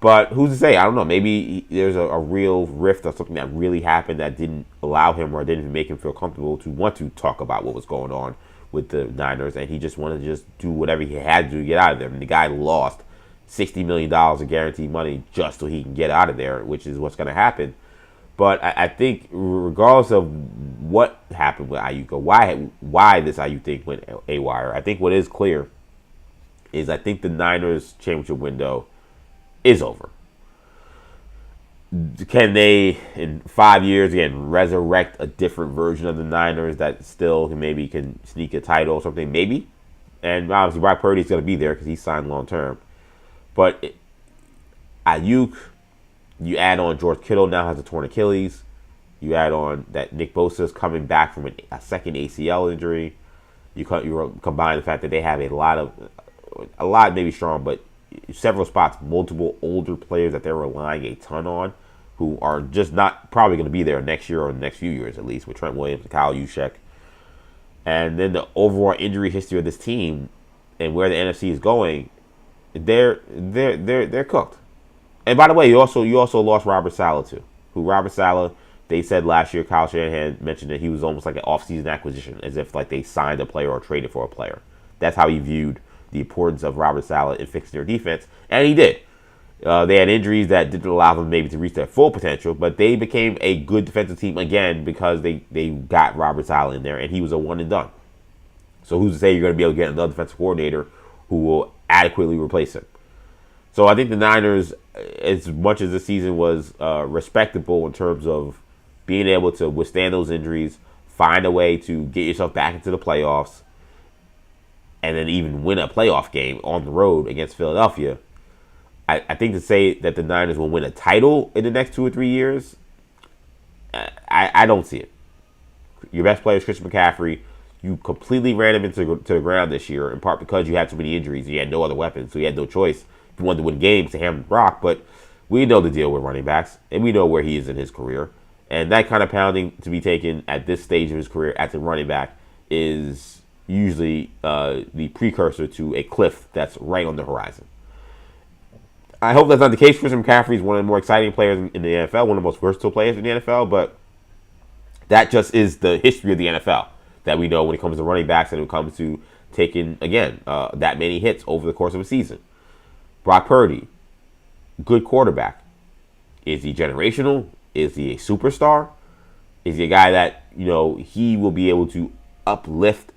But who's to say? I don't know. Maybe there's a real rift or something that really happened that didn't allow him or didn't make him feel comfortable to want to talk about what was going on with the Niners, and he just wanted to just do whatever he had to get out of there. And the guy lost $60 million of guaranteed money just so he can get out of there, which is what's going to happen. But I think regardless of what happened with Aiyuk or why this Aiyuk thing went haywire, I think what is clear is I think the Niners championship window is over. Can they, in 5 years, again, resurrect a different version of the Niners that still maybe can sneak a title or something? Maybe. And obviously, Brock Purdy's going to be there because he's signed long term. But Aiyuk, you add on George Kittle now has a torn Achilles. You add on that Nick Bosa's coming back from a second ACL injury. You combine the fact that they have a lot maybe strong, but several spots, multiple older players that they're relying a ton on, who are just not probably going to be there next year or the next few years at least, with Trent Williams and Kyle Juszczyk. And then the overall injury history of this team and where the NFC is going, they're cooked. And by the way, you also lost Robert Saleh too. Robert Saleh, they said last year, Kyle Shanahan mentioned that he was almost like an off-season acquisition, as if like they signed a player or traded for a player. That's how he viewed the importance of Robert Saleh in fixing their defense, and he did. They had injuries that didn't allow them maybe to reach their full potential, but they became a good defensive team again because they got Robert Saleh in there, and he was a one and done. So who's to say you're going to be able to get another defensive coordinator who will adequately replace him? So I think the Niners, as much as the season was respectable in terms of being able to withstand those injuries, find a way to get yourself back into the playoffs, and then even win a playoff game on the road against Philadelphia, I think to say that the Niners will win a title in the next 2 or 3 years, I don't see it. Your best player is Christian McCaffrey. You completely ran him into the ground this year, in part because you had too many injuries and you had no other weapons, so you had no choice if you wanted to win games to hammer Brock. But we know the deal with running backs, and we know where he is in his career. And that kind of pounding to be taken at this stage of his career as a running back is usually the precursor to a cliff that's right on the horizon. I hope that's not the case. Christian McCaffrey is one of the more exciting players in the NFL, one of the most versatile players in the NFL, but that just is the history of the NFL that we know when it comes to running backs and when it comes to taking, again, that many hits over the course of a season. Brock Purdy, good quarterback. Is he generational? Is he a superstar? Is he a guy that, he will be able to uplift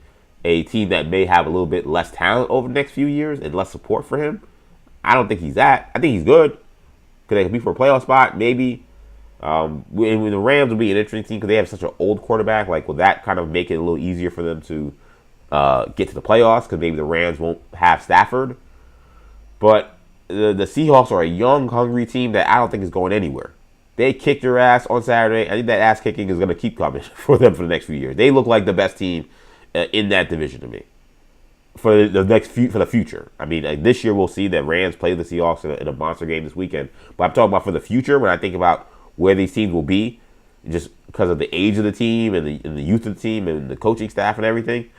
a team that may have a little bit less talent over the next few years and less support for him? I don't think he's that. I think he's good. Could they be for a playoff spot? Maybe. When the Rams will be an interesting team because they have such an old quarterback. Like, will that kind of make it a little easier for them to get to the playoffs? Because maybe the Rams won't have Stafford. But the Seahawks are a young, hungry team that I don't think is going anywhere. They kicked your ass on Saturday. I think that ass kicking is going to keep coming for them for the next few years. They look like the best team in that division to me. for the future. I mean, like, this year we'll see that Rams play the Seahawks in a monster game this weekend. But I'm talking about for the future when I think about where these teams will be, just because of the age of the team and the youth of the team and the coaching staff and everything.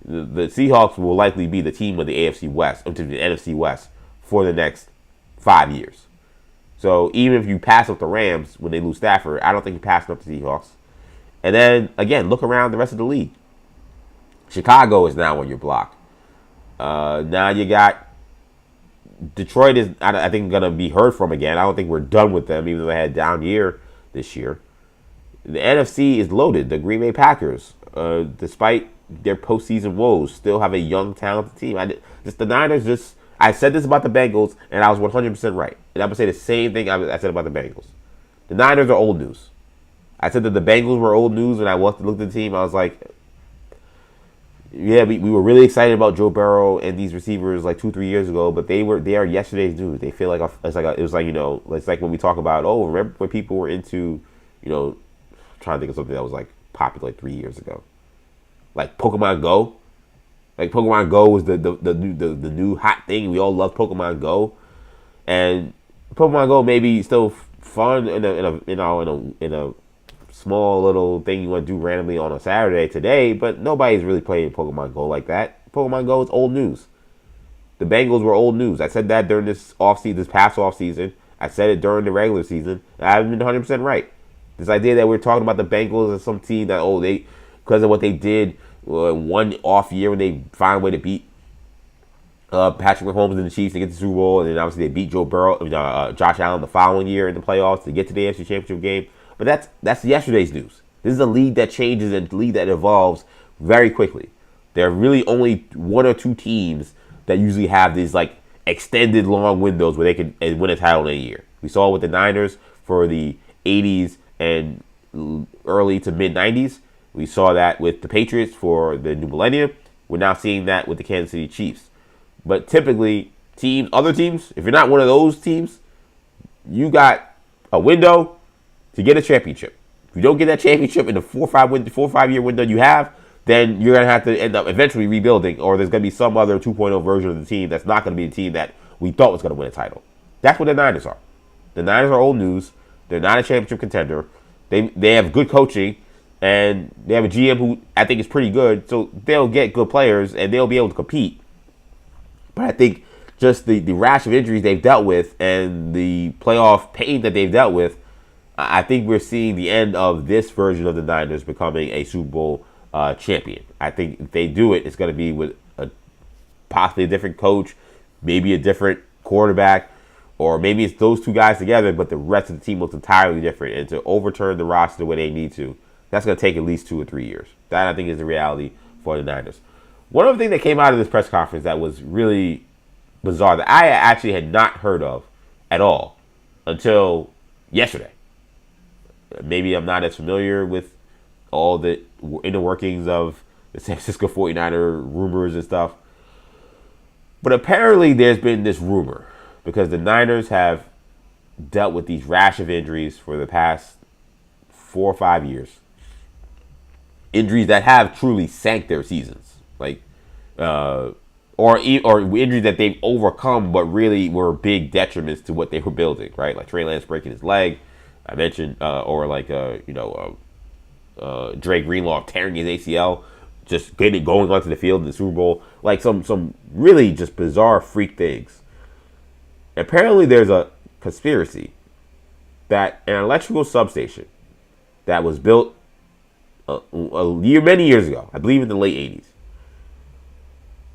The Seahawks will likely be the team of the AFC West, to the NFC West, for the next 5 years. So even if you pass up the Rams when they lose Stafford, I don't think you're passing up the Seahawks. And then, again, look around the rest of the league. Chicago is now on your block. Now you got Detroit is, I think, going to be heard from again. I don't think we're done with them, even though they had a down year this year. The NFC is loaded. The Green Bay Packers, despite their postseason woes, still have a young, talented team. The Niners, I said this about the Bengals, and I was 100% right. And I'm going to say the same thing I said about the Bengals. The Niners are old news. I said that the Bengals were old news, and I looked at the team. I was like, yeah, we were really excited about Joe Burrow and these receivers like 2-3 years ago, but they are yesterday's news. They feel like it's like when we talk about, remember when people were into, I'm trying to think of something that was like popular like 3 years ago, like Pokemon Go. Like Pokemon Go was the new hot thing. We all love Pokemon Go, and Pokemon Go may be still fun in a small little thing you want to do randomly on a Saturday today, but nobody's really playing Pokemon Go like that. Pokemon Go is old news. The Bengals were old news. I said that during this past offseason. I said it during the regular season. I haven't been 100% right. This idea that we're talking about the Bengals as some team that, they, because of what they did one off year when they found a way to beat Patrick Mahomes and the Chiefs to get the Super Bowl, and then obviously they beat Josh Allen the following year in the playoffs to get to the AFC Championship game. But that's yesterday's news. This is a league that changes and a league that evolves very quickly. There are really only one or two teams that usually have these like extended long windows where they can win a title in a year. We saw it with the Niners for the 80s and early to mid 90s. We saw that with the Patriots for the new millennium. We're now seeing that with the Kansas City Chiefs. But typically, other teams, if you're not one of those teams, you got a window to get a championship. If you don't get that championship in the 4 or 5 year window you have, then you're going to have to end up eventually rebuilding, or there's going to be some other 2.0 version of the team that's not going to be the team that we thought was going to win a title. That's what the Niners are. The Niners are old news. They're not a championship contender. They have good coaching, and they have a GM who I think is pretty good, so they'll get good players, and they'll be able to compete. But I think just the rash of injuries they've dealt with and the playoff pain that they've dealt with, I think we're seeing the end of this version of the Niners becoming a Super Bowl champion. I think if they do it, it's going to be with possibly a different coach, maybe a different quarterback, or maybe it's those two guys together, but the rest of the team looks entirely different. And to overturn the roster the way they need to, that's going to take at least 2 or 3 years. That, I think, is the reality for the Niners. One other thing that came out of this press conference that was really bizarre that I actually had not heard of at all until yesterday. Maybe I'm not as familiar with all the inner workings of the San Francisco 49er rumors and stuff. But apparently there's been this rumor because the Niners have dealt with these rash of injuries for the past 4 or 5 years. Injuries that have truly sank their seasons. Or injuries that they've overcome but really were big detriments to what they were building, right? Like Trey Lance breaking his leg, I mentioned, Dre Greenlaw tearing his ACL, just going onto the field in the Super Bowl, like some really just bizarre freak things. Apparently, there's a conspiracy that an electrical substation that was built many years ago, I believe in the late 80s,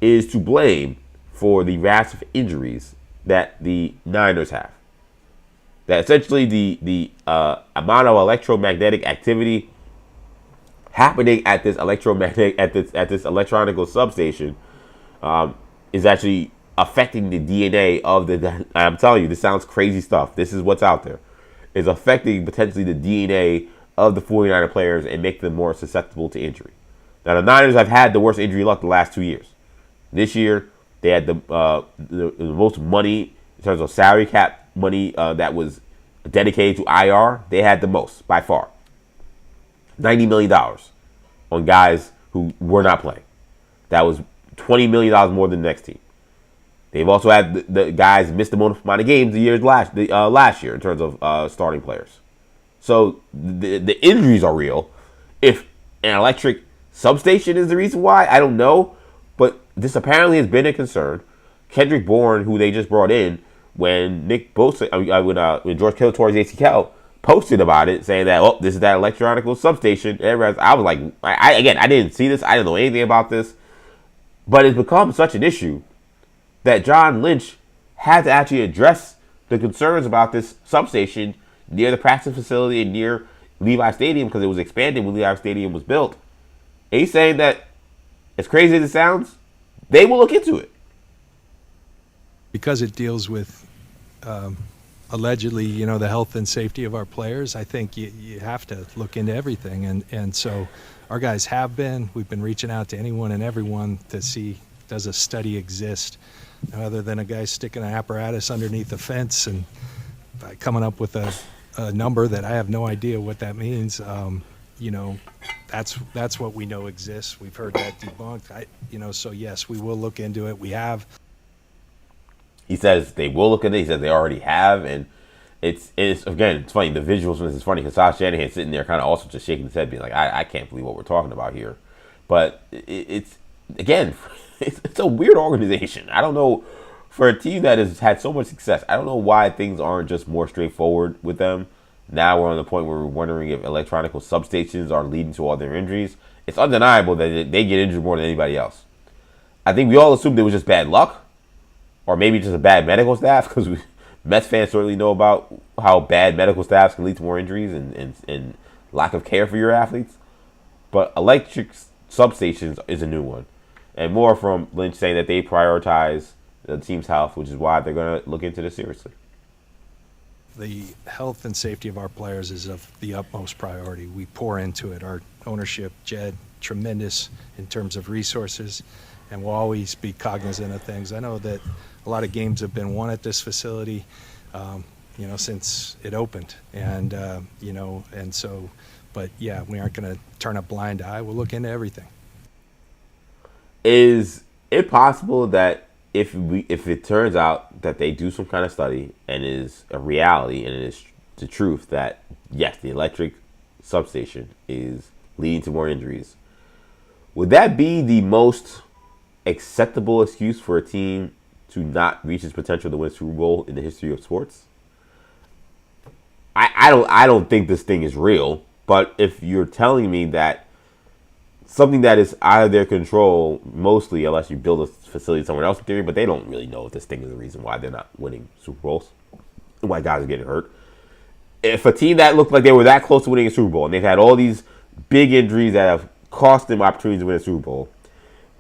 is to blame for the rash of injuries that the Niners have. That essentially the amount of electromagnetic activity happening at this electronical substation is actually affecting the DNA of the. I'm telling you, this sounds crazy stuff. This is what's out there. Is affecting potentially the DNA of the 49er players and make them more susceptible to injury. Now the Niners have had the worst injury luck the last 2 years. This year they had the most money in terms of salary cap money that was dedicated to IR. They had the most by far. $90 million on guys who were not playing. That was $20 million more than the next team. They've also had the guys miss the most amount of games last year in terms of starting players. So the injuries are real. If an electric substation is the reason why, I don't know. But this apparently has been a concern. Kendrick Bourne, who they just brought in, when Nick Bosa, when George Kittle tore his ACL, posted about it, saying that, oh, this is that electronic substation. I was like, I didn't see this. I didn't know anything about this. But it's become such an issue that John Lynch had to actually address the concerns about this substation near the practice facility and near Levi Stadium, because it was expanded when Levi Stadium was built. And he's saying that, as crazy as it sounds, they will look into it. Because it deals with allegedly, the health and safety of our players, I think you have to look into everything. And so our guys we've been reaching out to anyone and everyone to see, does a study exist, other than a guy sticking an apparatus underneath the fence and coming up with a number that I have no idea what that means. That's what we know exists. We've heard that debunked. So yes, we will look into it. We have. He says they will look into it. He says they already have, and it's funny. The visuals from this is funny because Kyle Shanahan sitting there kind of also just shaking his head, being like, I can't believe what we're talking about here. But it's a weird organization. I don't know, for a team that has had so much success, I don't know why things aren't just more straightforward with them. Now we're on the point where we're wondering if electronic substations are leading to all their injuries. It's undeniable that they get injured more than anybody else. I think we all assumed it was just bad luck, or maybe just a bad medical staff, because Mets fans certainly know about how bad medical staffs can lead to more injuries and lack of care for your athletes. But electric substations is a new one. And more from Lynch saying that they prioritize the team's health, which is why they're going to look into this seriously. The health and safety of our players is of the utmost priority. We pour into it. Our ownership, Jed, tremendous in terms of resources, and we'll always be cognizant of things. I know that a lot of games have been won at this facility, since it opened. And, but yeah, we aren't going to turn a blind eye. We'll look into everything. Is it possible that if it turns out that they do some kind of study and it is a reality and it is the truth that, yes, the electric substation is leading to more injuries, would that be the most acceptable excuse for a team to not reach its potential to win a Super Bowl in the history of sports? I don't think this thing is real, but if you're telling me that something that is out of their control, mostly unless you build a facility somewhere else in theory, but they don't really know if this thing is the reason why they're not winning Super Bowls and why guys are getting hurt. If a team that looked like they were that close to winning a Super Bowl and they've had all these big injuries that have cost them opportunities to win a Super Bowl,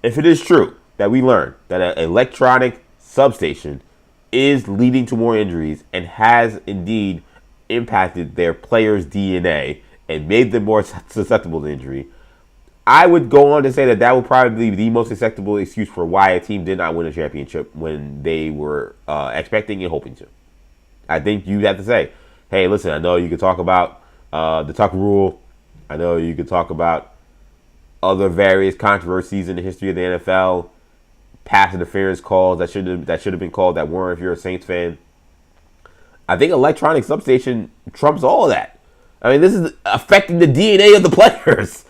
if it is true that we learned that an electronic substation is leading to more injuries and has indeed impacted their players' DNA and made them more susceptible to injury, I would go on to say that would probably be the most acceptable excuse for why a team did not win a championship when they were expecting and hoping to. I think you'd have to say, hey, listen, I know you could talk about the Tuck rule. I know you could talk about other various controversies in the history of the NFL, pass interference calls that should have been called that weren't if you're a Saints fan. I think electronic substation trumps all of that. I mean, this is affecting the DNA of the players.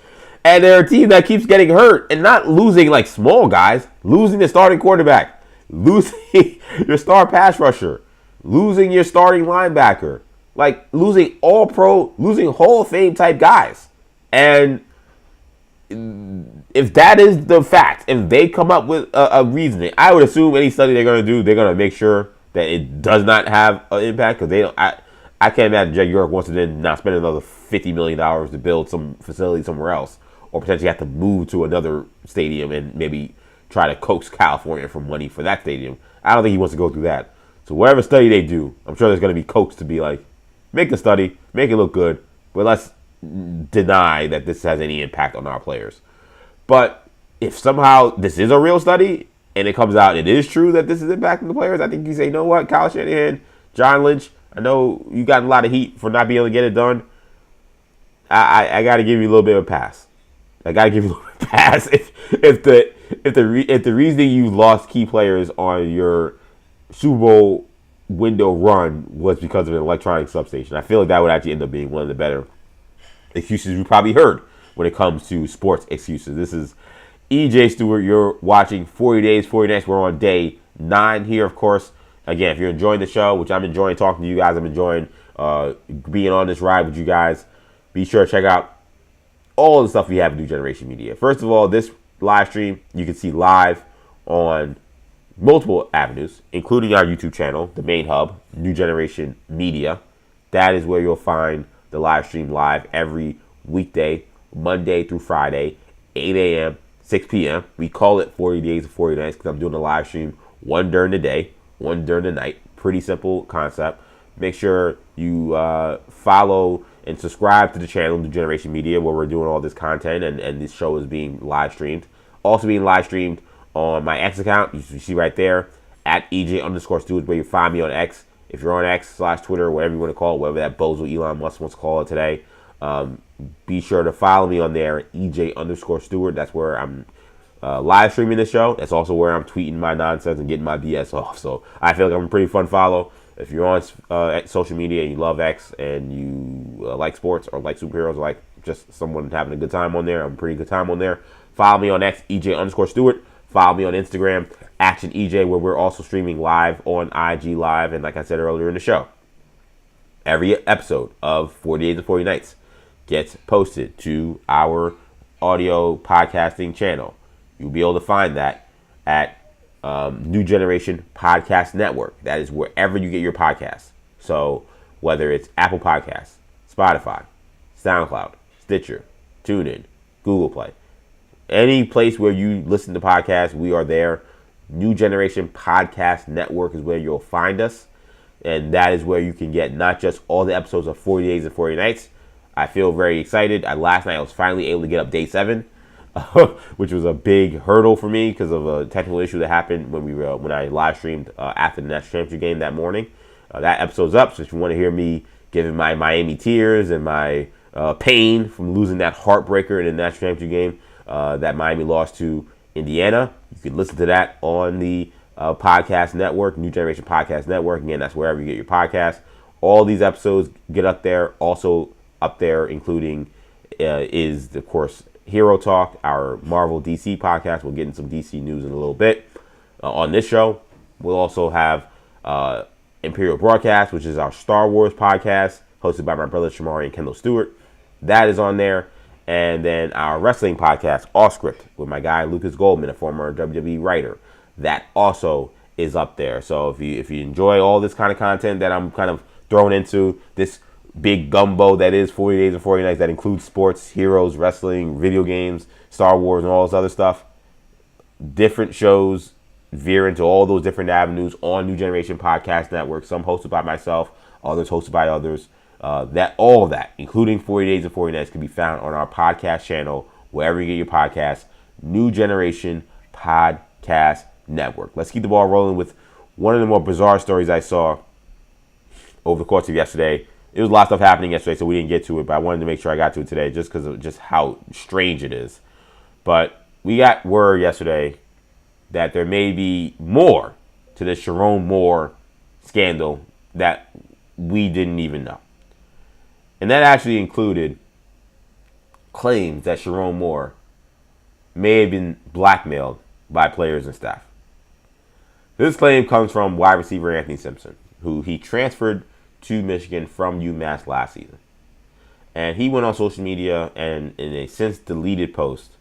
And they're a team that keeps getting hurt and not losing like small guys, losing the starting quarterback, losing your star pass rusher, losing your starting linebacker, like losing all pro, losing Hall of Fame type guys. And if that is the fact, if they come up with a reasoning, I would assume any study they're going to do, they're going to make sure that it does not have an impact, because they don't. I can't imagine Jed York wants to then not spend another $50 million to build some facility somewhere else, or potentially have to move to another stadium and maybe try to coax California for money for that stadium. I don't think he wants to go through that. So whatever study they do, I'm sure there's going to be coaxed to be like, make the study, make it look good, but let's deny that this has any impact on our players. But if somehow this is a real study and it comes out, it is true that this is impacting the players, I think you say, you know what, Kyle Shanahan, John Lynch, I know you got a lot of heat for not being able to get it done. I got to give you a little bit of a pass. I gotta give you a pass if the reasoning you lost key players on your Super Bowl window run was because of an electronic substation. I feel like that would actually end up being one of the better excuses we probably heard when it comes to sports excuses. This is EJ Stewart. You're watching 40 Days, 40 Nights. We're on day 9 here, of course. Again, if you're enjoying the show, which I'm enjoying talking to you guys, I'm enjoying being on this ride with you guys, be sure to check out all the stuff we have at New Generation Media. First of all, this live stream you can see live on multiple avenues, including our YouTube channel, the main hub, New Generation Media. That is where you'll find the live stream live every weekday, Monday through Friday, 8 a.m., 6 p.m. We call it 40 Days of 40 Nights because I'm doing a live stream, one during the day, one during the night. Pretty simple concept. Make sure you follow and subscribe to the channel, New Generation Media, where we're doing all this content, and this show is being live streamed. Also being live streamed on my X account. You see right there, at EJ_Stewart, where you find me on X. If you're on X/Twitter, whatever you want to call it, whatever that bozo Elon Musk wants to call it today, be sure to follow me on there, EJ_Stewart. That's where I'm live streaming the show. That's also where I'm tweeting my nonsense and getting my BS off. So I feel like I'm a pretty fun follow. If you're on social media and you love X and you like sports or like superheroes, or like just someone having a good time on there, I'm a pretty good time on there. Follow me on X, EJ_Stewart. Follow me on Instagram, ActionEJ, where we're also streaming live on IG Live. And like I said earlier in the show, every episode of 40 Days and 40 Nights gets posted to our audio podcasting channel. You'll be able to find that at New Generation Podcast Network. That is wherever you get your podcasts. So whether it's Apple Podcasts, Spotify, SoundCloud, Stitcher, TuneIn, Google Play, any place where you listen to podcasts, we are there. New Generation Podcast Network is where you'll find us. And that is where you can get not just all the episodes of 40 Days and 40 Nights. I feel very excited. Last night I was finally able to get up day 7, which was a big hurdle for me because of a technical issue that happened when I live streamed after the National Championship game that morning. That episode's up, so if you want to hear me giving my Miami tears and my pain from losing that heartbreaker in the National Championship game that Miami lost to Indiana, you can listen to that on the podcast network, New Generation Podcast Network. Again, that's wherever you get your podcast. All these episodes get up there. Also up there, including is, of course, Hero Talk, our Marvel DC podcast. We'll get into some DC news in a little bit. On this show, we'll also have Imperial Broadcast, which is our Star Wars podcast, hosted by my brothers Shamari and Kendall Stewart. That is on there. And then our wrestling podcast, Off Script, with my guy Lucas Goldman, a former WWE writer. That also is up there. So if you enjoy all this kind of content that I'm kind of throwing into this big gumbo that is 40 Days and 40 Nights, that includes sports, heroes, wrestling, video games, Star Wars, and all this other stuff, different shows veer into all those different avenues on New Generation Podcast Network. Some hosted by myself, others hosted by others. All of that, including 40 Days and 40 Nights, can be found on our podcast channel, wherever you get your podcasts, New Generation Podcast Network. Let's keep the ball rolling with one of the more bizarre stories I saw over the course of yesterday. There was a lot of stuff happening yesterday, so we didn't get to it, but I wanted to make sure I got to it today just because of just how strange it is. But we got word yesterday that there may be more to the Sherrone Moore scandal that we didn't even know. And that actually included claims that Sherrone Moore may have been blackmailed by players and staff. This claim comes from wide receiver Anthony Simpson, who he transferred to Michigan from UMass last season. And he went on social media and in a since deleted post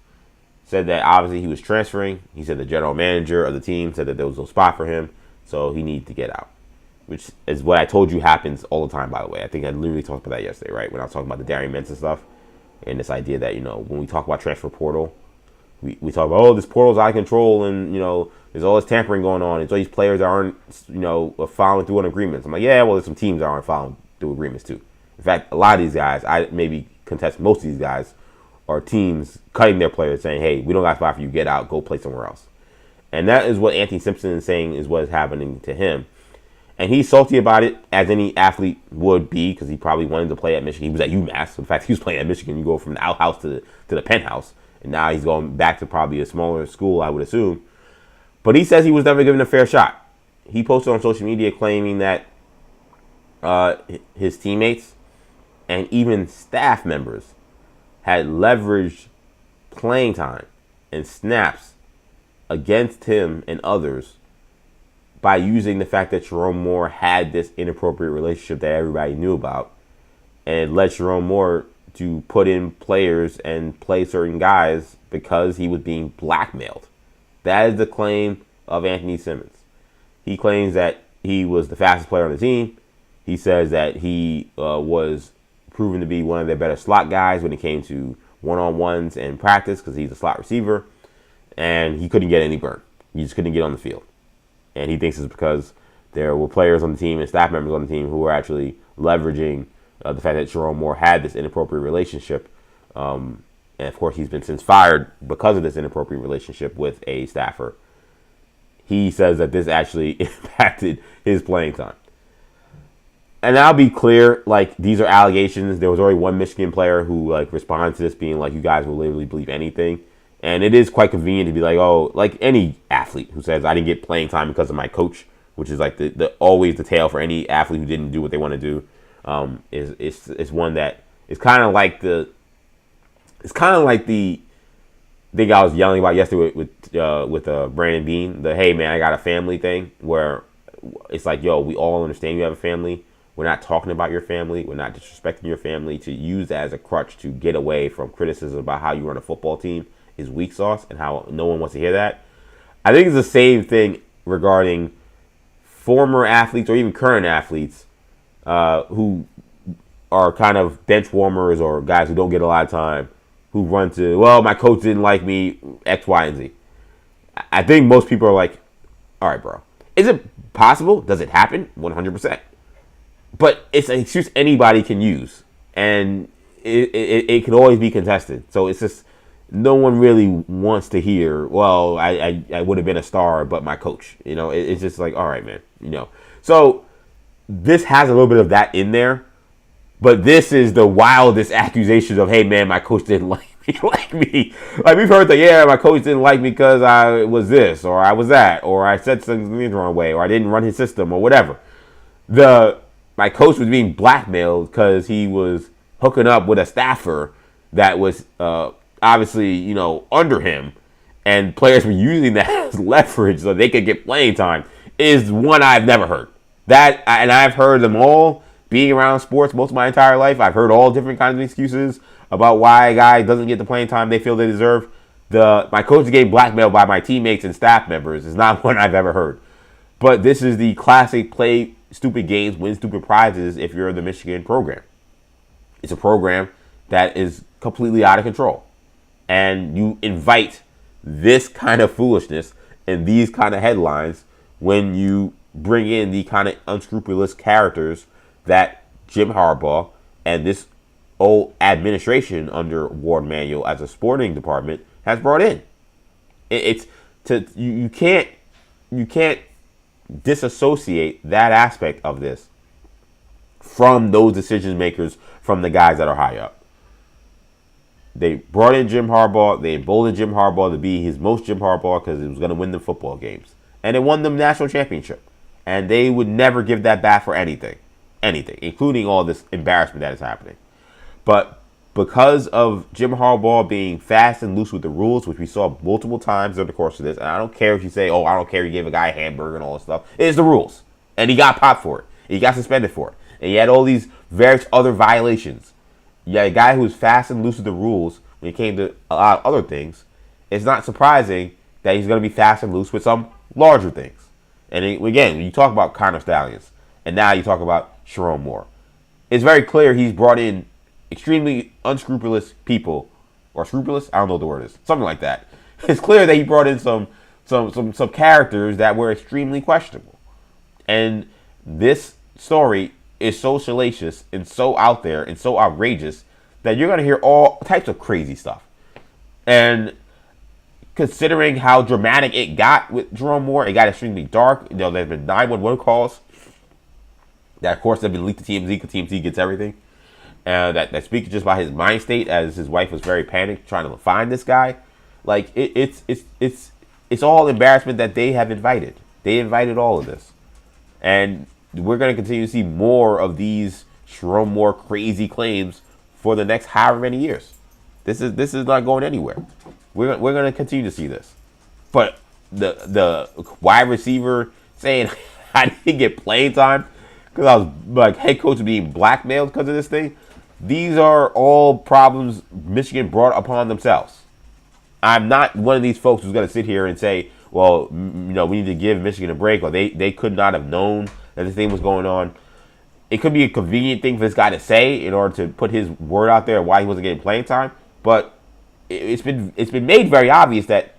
said that obviously he was transferring. He said the general manager of the team said that there was no spot for him, so he needed to get out. Which is what I told you happens all the time, by the way. I think I literally talked about that yesterday, right? When I was talking about the Darian Minson stuff. And this idea that, when we talk about transfer portal, we talk about, this portal's out of control and, there's all this tampering going on. It's all these players that aren't, following through on agreements. I'm like, yeah, well, there's some teams that aren't following through agreements too. In fact, a lot of these guys, I maybe contest most of these guys, are teams cutting their players saying, hey, we don't got a spot for you, get out, go play somewhere else. And that is what Anthony Simpson is saying is what is happening to him. And he's salty about it, as any athlete would be, because he probably wanted to play at Michigan. He was at UMass. In fact, he was playing at Michigan. You go from the outhouse to the penthouse. and now he's going back to probably a smaller school, I would assume. But he says he was never given a fair shot. He posted on social media claiming that his teammates and even staff members had leveraged playing time and snaps against him and others by using the fact that Sherrone Moore had this inappropriate relationship that everybody knew about, and led Sherrone Moore to put in players and play certain guys because he was being blackmailed. That is the claim of Anthony Simmons. He claims that he was the fastest player on the team. He says that he was proven to be one of their better slot guys when it came to one-on-ones and practice because he's a slot receiver, and he couldn't get any burn. He just couldn't get on the field. And he thinks it's because there were players on the team and staff members on the team who were actually leveraging the fact that Sherrone Moore had this inappropriate relationship. And, of course, he's been since fired because of this inappropriate relationship with a staffer. He says that this actually impacted his playing time. And I'll be clear, like, these are allegations. There was already one Michigan player who, like, responded to this being like, you guys will literally believe anything. And it is quite convenient to be like, oh, like any athlete who says I didn't get playing time because of my coach, which is like the always the tale for any athlete who didn't do what they want to do. Is one that is kind of like the thing I was yelling about yesterday with Brandon Bean, the hey man I got a family thing, where it's like, yo, we all understand you have a family. We're not talking about your family. We're not disrespecting your family. To use that as a crutch to get away from criticism about how you run a football team is weak sauce, and how no one wants to hear that. I think it's the same thing regarding former athletes or even current athletes who are kind of bench warmers or guys who don't get a lot of time, who run to, well, my coach didn't like me, X, Y, and Z. I think most people are like, all right, bro. Is it possible? Does it happen? 100%. But it's an excuse anybody can use, and it can always be contested. So it's just, no one really wants to hear, well, I would have been a star, but my coach. You know, it's just like, all right, man. You know, so this has a little bit of that in there, but this is the wildest accusations of, hey, man, my coach didn't like me. Like, we've heard that, yeah, my coach didn't like me because I was this, or I was that, or I said something the wrong way, or I didn't run his system, or whatever. My coach was being blackmailed because he was hooking up with a staffer that was obviously, you know, under him, and players were using that as leverage so they could get playing time, is one I've never heard. And I've heard them all being around sports most of my entire life. I've heard all different kinds of excuses about why a guy doesn't get the playing time they feel they deserve. My coach is getting blackmailed by my teammates and staff members is not one I've ever heard. But this is the classic play stupid games, win stupid prizes if you're the Michigan program. It's a program that is completely out of control. And you invite this kind of foolishness and these kind of headlines when you bring in the kind of unscrupulous characters that Jim Harbaugh and this old administration under Ward Manuel as a sporting department has brought in. You can't disassociate that aspect of this from those decision makers, from the guys that are high up. They brought in Jim Harbaugh. They emboldened Jim Harbaugh to be his most Jim Harbaugh because it was going to win them football games. And it won them national championship. And they would never give that back for anything, including all this embarrassment that is happening. But because of Jim Harbaugh being fast and loose with the rules, which we saw multiple times during the course of this, and I don't care if you say, oh, I don't care, he gave a guy a hamburger and all this stuff. It is the rules. And he got popped for it. He got suspended for it. And he had all these various other violations. You had a guy who was fast and loose with the rules when it came to a lot of other things. It's not surprising that he's going to be fast and loose with some larger things. And again, when you talk about Connor Stallions, and now you talk about Sherrone Moore, it's very clear he's brought in extremely unscrupulous people, or scrupulous, I don't know what the word is, something like that. It's clear that he brought in some characters that were extremely questionable. And this story is so salacious and so out there and so outrageous that you're going to hear all types of crazy stuff. And considering how dramatic it got with Sherrone Moore, it got extremely dark. You know, there's been 911 calls that, of course, have been leaked to TMZ because TMZ gets everything. and that speaks just about his mind state, as his wife was very panicked trying to find this guy. Like it's all embarrassment that they have invited. They invited all of this, and we're going to continue to see more of these Sherrone Moore crazy claims for the next however many years. This is not going anywhere. We're going to continue to see this. But the wide receiver saying I didn't get playing time because I was like head coach being blackmailed because of this thing. These are all problems Michigan brought upon themselves. I'm not one of these folks who's going to sit here and say, well, we need to give Michigan a break, or they could not have known that this thing was going on. It could be a convenient thing for this guy to say in order to put his word out there why he wasn't getting playing time. But it's been made very obvious that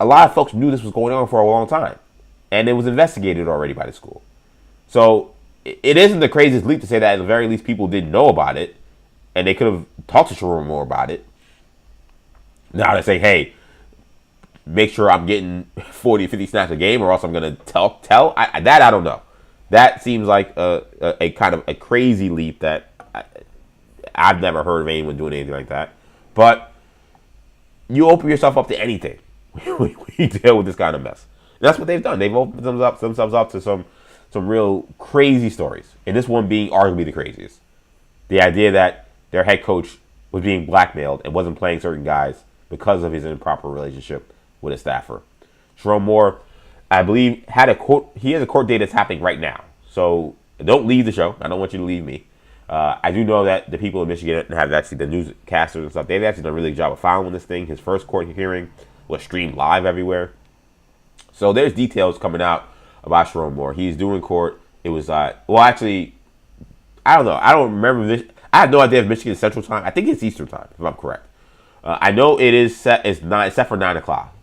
a lot of folks knew this was going on for a long time, and it was investigated already by the school. So it isn't the craziest leap to say that at the very least people didn't know about it, and they could have talked to Sherrone Moore about it. Now they say, hey, make sure I'm getting 40, 50 snaps a game, or else I'm going to tell. I don't know. That seems like a kind of a crazy leap that I've never heard of anyone doing anything like that. But you open yourself up to anything when you deal with this kind of mess. And that's what they've done. They've opened themselves up to some real crazy stories. And this one being arguably the craziest. The idea that their head coach was being blackmailed and wasn't playing certain guys because of his improper relationship with a staffer. Sherrone Moore, I believe, he has a court date that's happening right now. So don't leave the show. I don't want you to leave me. I do know that the people in Michigan have actually, the newscasters and stuff, they've actually done a really good job of following this thing. His first court hearing was streamed live everywhere. So there's details coming out about Sherrone Moore. He's doing court. It was, actually, I don't know. I don't remember this. I have no idea if Michigan is Central Time. I think it's Eastern Time, if I'm correct. I know it is set. It's set for 9 o'clock.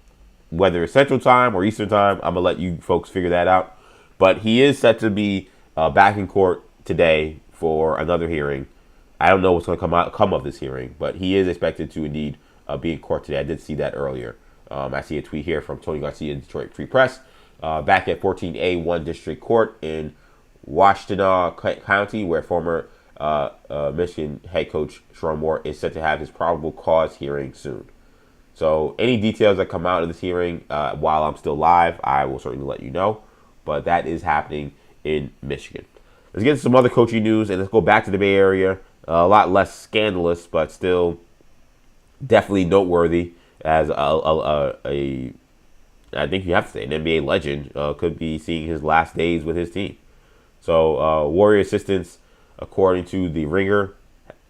Whether it's Central Time or Eastern Time, I'm gonna let you folks figure that out. But he is set to be back in court today for another hearing. I don't know what's going to come of this hearing, but he is expected to indeed be in court today. I did see that earlier. I see a tweet here from Tony Garcia, Detroit Free Press, back at 14A1 District Court in Washtenaw County, where former Michigan head coach Sherrone Moore is set to have his probable cause hearing soon. So any details that come out of this hearing while I'm still live, I will certainly let you know. But that is happening in Michigan. Let's get to some other coaching news, and let's go back to the Bay Area. A lot less scandalous, but still definitely noteworthy as I think you have to say, an NBA legend could be seeing his last days with his team. So Warrior assistants, according to The Ringer,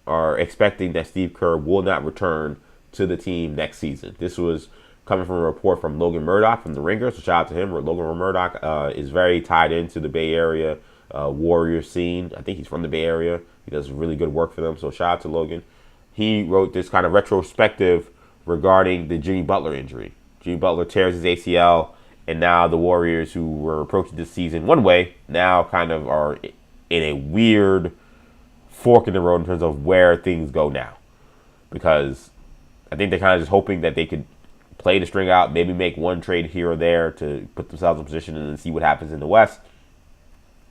are expecting that Steve Kerr will not return to the team next season. This was coming from a report from Logan Murdoch from The Ringer, so shout out to him. Logan Murdoch is very tied into the Bay Area Warrior scene. I think he's from the Bay Area. He does really good work for them, so shout out to Logan. He wrote this kind of retrospective regarding the Jimmy Butler injury. Jimmy Butler tears his ACL, and now the Warriors, who were approaching this season one way, now kind of are in a weird fork in the road in terms of where things go now. Because I think they're kind of just hoping that they could play the string out, maybe make one trade here or there to put themselves in position and then see what happens in the West.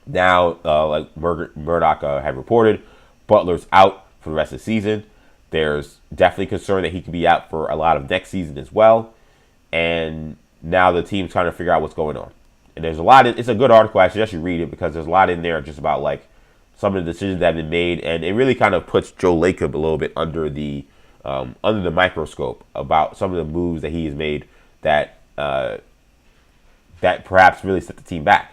Now, like Murdoch had reported, Butler's out for the rest of the season. There's definitely concern that he could be out for a lot of next season as well. And now the team's trying to figure out what's going on. And there's a lot. It's a good article. I suggest you read it because there's a lot in there just about like some of the decisions that have been made, and it really kind of puts Joe Lacob a little bit under the microscope about some of the moves that he has made that that perhaps really set the team back.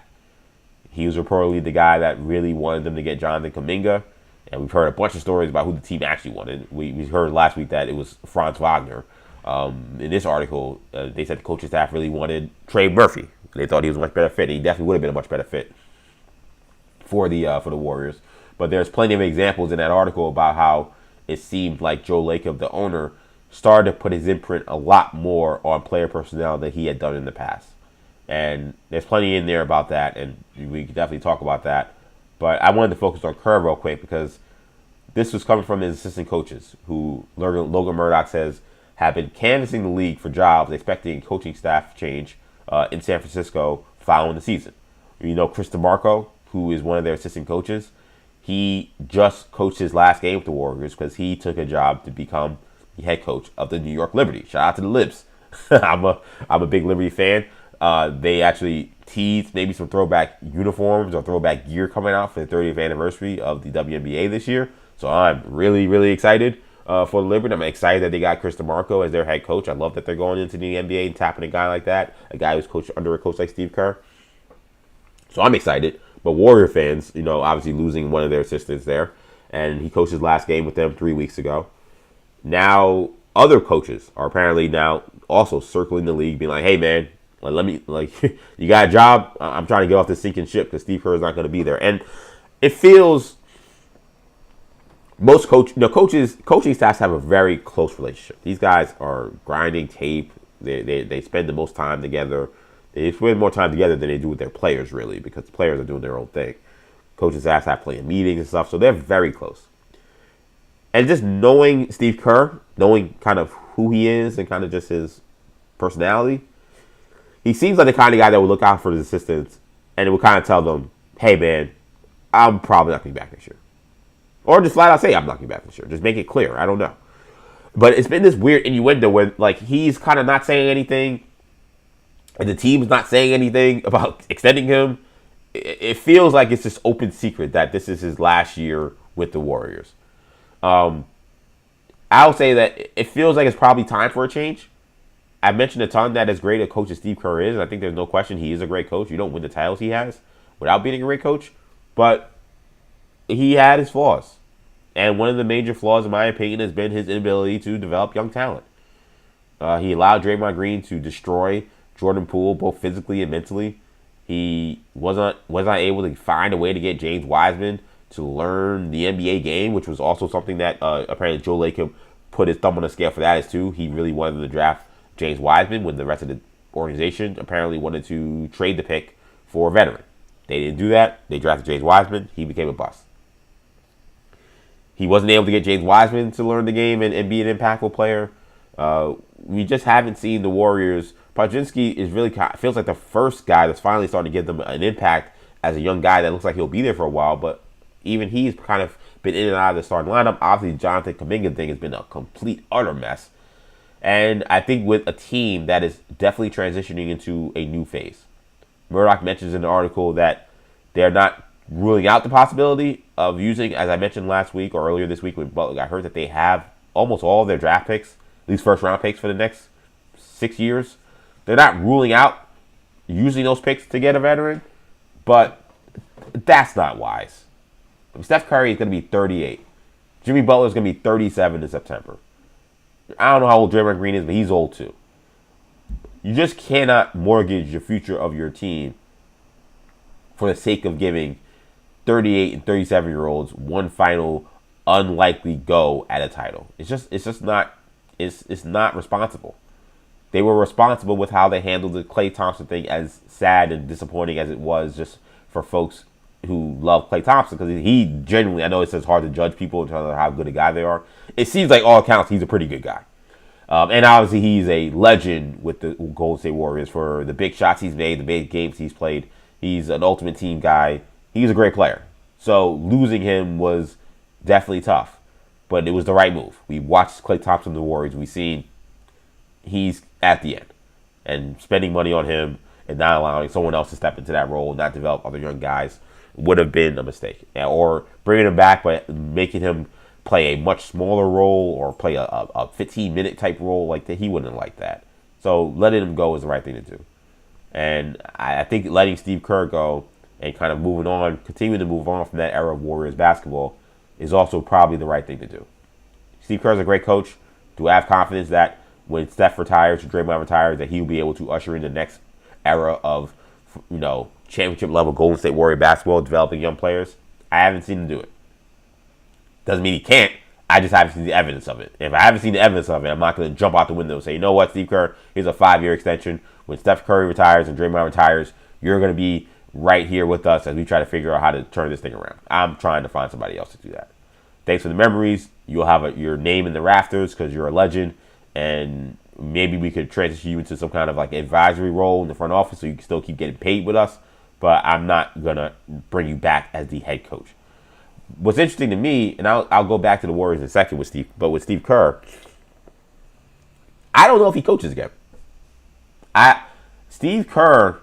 He was reportedly the guy that really wanted them to get Jonathan Kuminga, and we've heard a bunch of stories about who the team actually wanted. We heard last week that it was Franz Wagner. In this article, they said the coaching staff really wanted Trey Murphy. They thought he was a much better fit. He definitely would have been a much better fit for the Warriors. But there's plenty of examples in that article about how it seemed like Joe Lacob, the owner, started to put his imprint a lot more on player personnel than he had done in the past. And there's plenty in there about that, and we can definitely talk about that. But I wanted to focus on Kerr real quick because this was coming from his assistant coaches, who Logan Murdoch says have been canvassing the league for jobs, expecting coaching staff change in San Francisco following the season. You know, Chris DeMarco, who is one of their assistant coaches, he just coached his last game with the Warriors because he took a job to become the head coach of the New York Liberty. Shout out to the Libs. I'm a big Liberty fan. They actually teased maybe some throwback uniforms or throwback gear coming out for the 30th anniversary of the WNBA this year. So I'm really, really excited for the Liberty. I'm excited that they got Chris DeMarco as their head coach. I love that they're going into the NBA and tapping a guy like that, a guy who's coached under a coach like Steve Kerr. So I'm excited. But Warrior fans, obviously losing one of their assistants there, and he coached his last game with them 3 weeks ago. Now other coaches are apparently now also circling the league, being like, "Hey man, you got a job? I'm trying to get off this sinking ship because Steve Kerr is not going to be there." And it feels most coaching staffs have a very close relationship. These guys are grinding tape. They spend the most time together. They spend more time together than they do with their players, really, because the players are doing their own thing. Coaching staffs have playing meetings and stuff, so they're very close. And just knowing Steve Kerr, knowing kind of who he is and kind of just his personality, he seems like the kind of guy that would look out for his assistants and it would kind of tell them, "Hey, man, I'm probably not going to be back this year." Or just flat out say, "I'm not going to be back this year." Just make it clear. I don't know. But it's been this weird innuendo where he's kind of not saying anything and the team's not saying anything about extending him. It feels like it's this open secret that this is his last year with the Warriors. I'll say that it feels like it's probably time for a change. I mentioned a ton that as great a coach as Steve Kerr is. I think there's no question he is a great coach. You don't win the titles he has without being a great coach. But he had his flaws. And one of the major flaws, in my opinion, has been his inability to develop young talent. He allowed Draymond Green to destroy Jordan Poole, both physically and mentally. He was not able to find a way to get James Wiseman to learn the NBA game, which was also something that apparently Joe Lacob put his thumb on the scale for that as too. He really wanted to draft James Wiseman when the rest of the organization apparently wanted to trade the pick for a veteran. They didn't do that. They drafted James Wiseman. He became a bust. He wasn't able to get James Wiseman to learn the game and be an impactful player. We just haven't seen the Warriors. Podziemski is really feels like the first guy that's finally starting to give them an impact as a young guy that looks like he'll be there for a while. But even he's kind of been in and out of the starting lineup. Obviously, Jonathan Kuminga thing has been a complete, utter mess. And I think with a team that is definitely transitioning into a new phase. Murdoch mentions in the article that they're not ruling out the possibility of using, as I mentioned last week or earlier this week when Butler got hurt, that they have almost all of their draft picks, at least first round picks for the next 6 years. They're not ruling out using those picks to get a veteran, but that's not wise. Steph Curry is going to be 38. Jimmy Butler is going to be 37 in September. I don't know how old Draymond Green is, but he's old too. You just cannot mortgage the future of your team for the sake of giving 38 and 37-year-olds one final unlikely go at a title. It's just not responsible. They were responsible with how they handled the Klay Thompson thing, as sad and disappointing as it was just for folks who love Klay Thompson, because he genuinely, I know it says hard to judge people in terms of how good a guy they are. It seems like all accounts he's a pretty good guy. And obviously he's a legend with the Golden State Warriors for the big shots he's made, the big games he's played. He's an ultimate team guy. He's a great player. So losing him was definitely tough, but it was the right move. We watched Klay Thompson and the Warriors. We've seen he's at the end, and spending money on him and not allowing someone else to step into that role and not develop other young guys would have been a mistake. Or bringing him back but making him play a much smaller role or play a 15-minute type role like that, he wouldn't have liked that. So letting him go is the right thing to do. And I think letting Steve Kerr go and kind of continuing to move on from that era of Warriors basketball is also probably the right thing to do. Steve Kerr is a great coach. Do I have confidence that when Steph retires or Draymond retires that he'll be able to usher in the next era of, championship level Golden State Warrior basketball, developing young players? I haven't seen him do it. Doesn't mean he can't. I just haven't seen the evidence of it. If I haven't seen the evidence of it, I'm not going to jump out the window and say, you know what, Steve Kerr, here's a 5-year extension. When Steph Curry retires and Draymond retires, you're going to be right here with us as we try to figure out how to turn this thing around. I'm trying to find somebody else to do that. Thanks for the memories. You'll have your name in the rafters because you're a legend, and maybe we could transition you into some kind of advisory role in the front office so you can still keep getting paid with us, but I'm not going to bring you back as the head coach. what's interesting to me, and I'll go back to the Warriors in a second with Steve Kerr. I don't know if he coaches again. Steve Kerr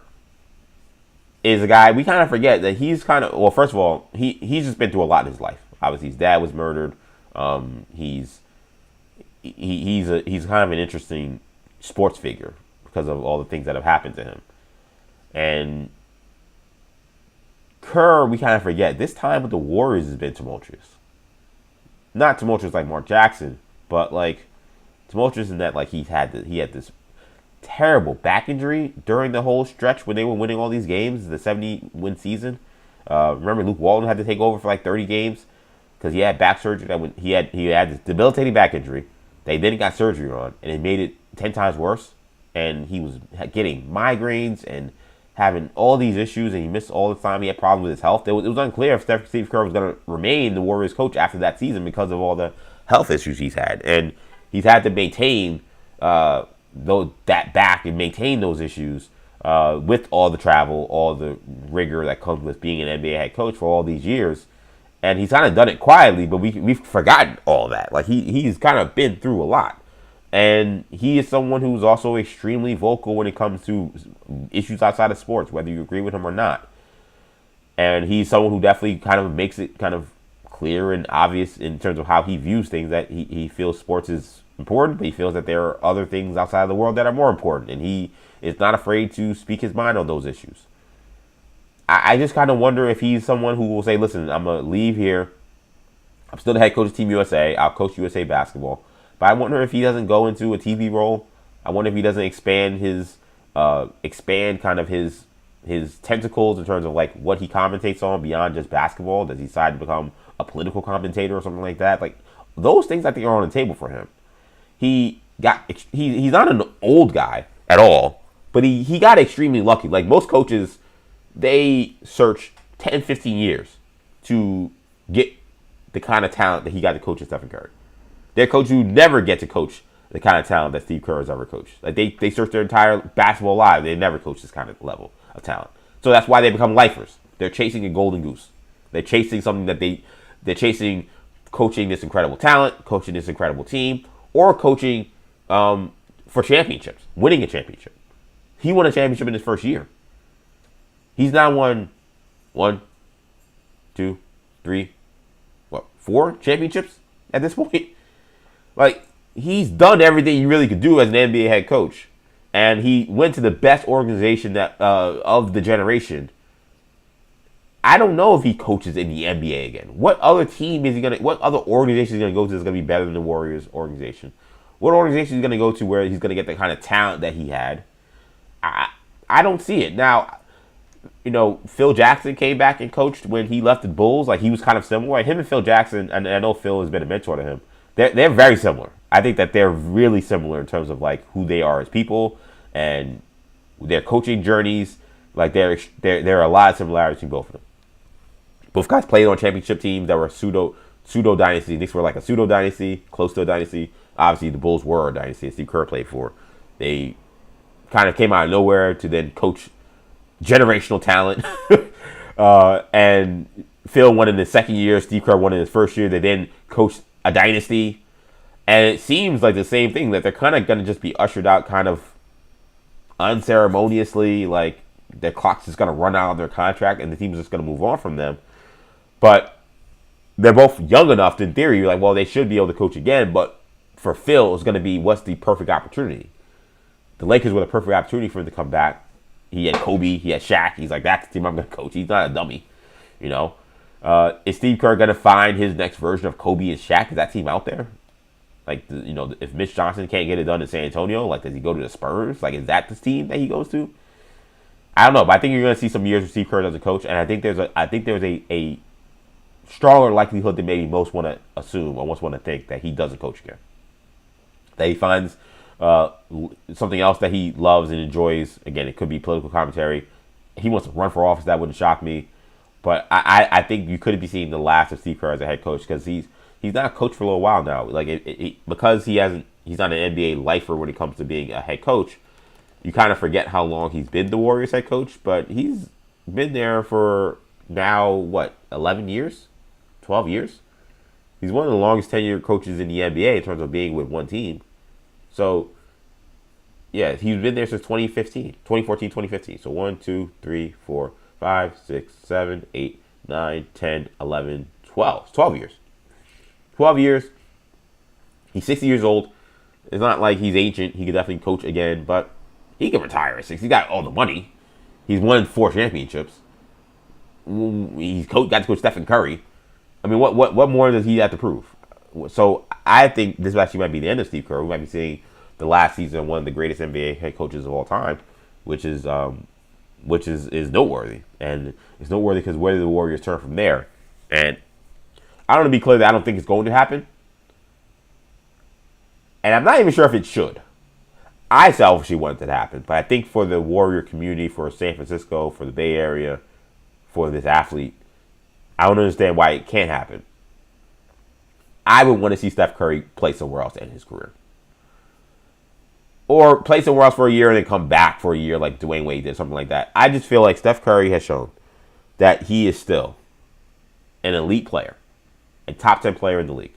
is a guy we kind of forget that he's kind of, well, first of all, he's just been through a lot in his life. Obviously, his dad was murdered. He's kind of an interesting sports figure because of all the things that have happened to him. And Kerr, we kind of forget, this time with the Warriors has been tumultuous. Not tumultuous like Mark Jackson, but like tumultuous in that like he had this terrible back injury during the whole stretch when they were winning all these games, the 70-win season. Remember, Luke Walton had to take over for like 30 games because he had back surgery. He had this debilitating back injury. They then got surgery on, and it made it 10 times worse. And he was getting migraines and having all these issues, and he missed all the time. He had problems with his health. It was unclear if Steve Kerr was going to remain the Warriors coach after that season because of all the health issues he's had. And he's had to maintain that back and maintain those issues with all the travel, all the rigor that comes with being an NBA head coach for all these years. And he's kind of done it quietly, but we've forgotten all that. Like he's kind of been through a lot. And he is someone who's also extremely vocal when it comes to issues outside of sports, whether you agree with him or not. And he's someone who definitely kind of makes it kind of clear and obvious in terms of how he views things, that he feels sports is important, but he feels that there are other things outside of the world that are more important. And he is not afraid to speak his mind on those issues. I just kind of wonder if he's someone who will say, listen, I'm going to leave here. I'm still the head coach of Team USA. I'll coach USA basketball. But I wonder if he doesn't go into a TV role. I wonder if he doesn't expand kind of his tentacles in terms of like what he commentates on beyond just basketball. Does he decide to become a political commentator or something like that? Like those things I think are on the table for him. He's not an old guy at all, but he got extremely lucky. Like most coaches, they search 10, 15 years to get the kind of talent that he got to coach with Stephen Curry. They're coaches who never get to coach the kind of talent that Steve Kerr has ever coached. Like they search their entire basketball lives. They never coach this kind of level of talent. So that's why they become lifers. They're chasing a golden goose. They're chasing something they're chasing coaching this incredible talent, coaching this incredible team, or coaching for championships, winning a championship. He won a championship in his first year. He's now won 1, 2, 3, 4 championships at this point. Like, he's done everything he really could do as an NBA head coach. And he went to the best organization that of the generation. I don't know if he coaches in the NBA again. What other team is he going to, what other organization is he going to go to that's going to be better than the Warriors organization? What organization is he going to go to where he's going to get the kind of talent that he had? I don't see it. Now, Phil Jackson came back and coached when he left the Bulls. Like, he was kind of similar. Like, him and Phil Jackson, and I know Phil has been a mentor to him, they're very similar. I think that they're really similar in terms of, like, who they are as people and their coaching journeys. Like, there are a lot of similarities between both of them. Both guys played on championship teams that were pseudo dynasty. Knicks were like a pseudo dynasty, close to a dynasty. Obviously, the Bulls were a dynasty that Steve Kerr played for. They kind of came out of nowhere to then coach generational talent. And Phil won in his second year. Steve Kerr won in his first year. They then coached a dynasty. And it seems like the same thing, that they're kind of going to just be ushered out kind of unceremoniously. Like, their clock's just going to run out of their contract and the team's just going to move on from them. But they're both young enough, in theory, you're like, well, they should be able to coach again. But for Phil, it's going to be, what's the perfect opportunity? The Lakers were the perfect opportunity for him to come back. He had Kobe, he had Shaq. He's like, that's the team I'm going to coach. He's not a dummy, Is Steve Kerr going to find his next version of Kobe and Shaq? Is that team out there? Like, if Mitch Johnson can't get it done in San Antonio, like, does he go to the Spurs? Like, is that the team that he goes to? I don't know, but I think you're going to see some years with Steve Kerr as a coach, and I think there's a stronger likelihood than maybe most want to assume or most want to think that he doesn't coach again. That he finds something else that he loves and enjoys. Again, it could be political commentary. He wants to run for office. That wouldn't shock me. But I think you could be seeing the last of Steve Kerr as a head coach, because he's not a coach for a little while now. Like, because he's not an NBA lifer when it comes to being a head coach. You kind of forget how long he's been the Warriors head coach, but he's been there for now, 11 years? 12 years. He's one of the longest tenured coaches in the NBA in terms of being with one team. So, yeah, he's been there since 2014, 2015. So 1, 2, 3, 4, 5, 6, 7, 8, 9, 10, 11, 12. 12 years. 12 years. He's 60 years old. It's not like he's ancient. He could definitely coach again, but he can retire at 60. He's got all the money. He's won 4 championships. He's got to coach Stephen Curry. I mean, what more does he have to prove? So I think this actually might be the end of Steve Kerr. We might be seeing the last season of one of the greatest NBA head coaches of all time, which is noteworthy. And it's noteworthy because where do the Warriors turn from there? And I don't want to be clear that I don't think it's going to happen. And I'm not even sure if it should. I selfishly want it to happen, but I think for the Warrior community, for San Francisco, for the Bay Area, for this athlete, I don't understand why it can't happen. I would want to see Steph Curry play somewhere else in his career. Or play somewhere else for a year and then come back for a year like Dwayne Wade did, something like that. I just feel like Steph Curry has shown that he is still an elite player, a top 10 player in the league,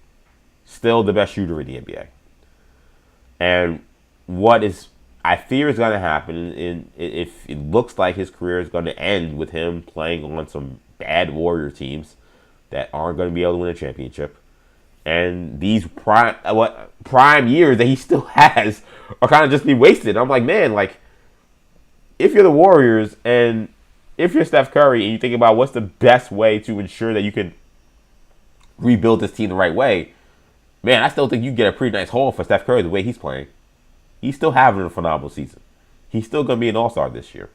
still the best shooter in the NBA. And what I fear is going to happen, if it looks like his career is going to end with him playing on some bad Warrior teams that aren't going to be able to win a championship, and these prime years that he still has are kind of just be wasted. I'm like, man, like, if you're the Warriors and if you're Steph Curry and you think about what's the best way to ensure that you can rebuild this team the right way, man, I still think you get a pretty nice haul for Steph Curry the way he's playing. He's still having a phenomenal season. He's still going to be an all-star this year.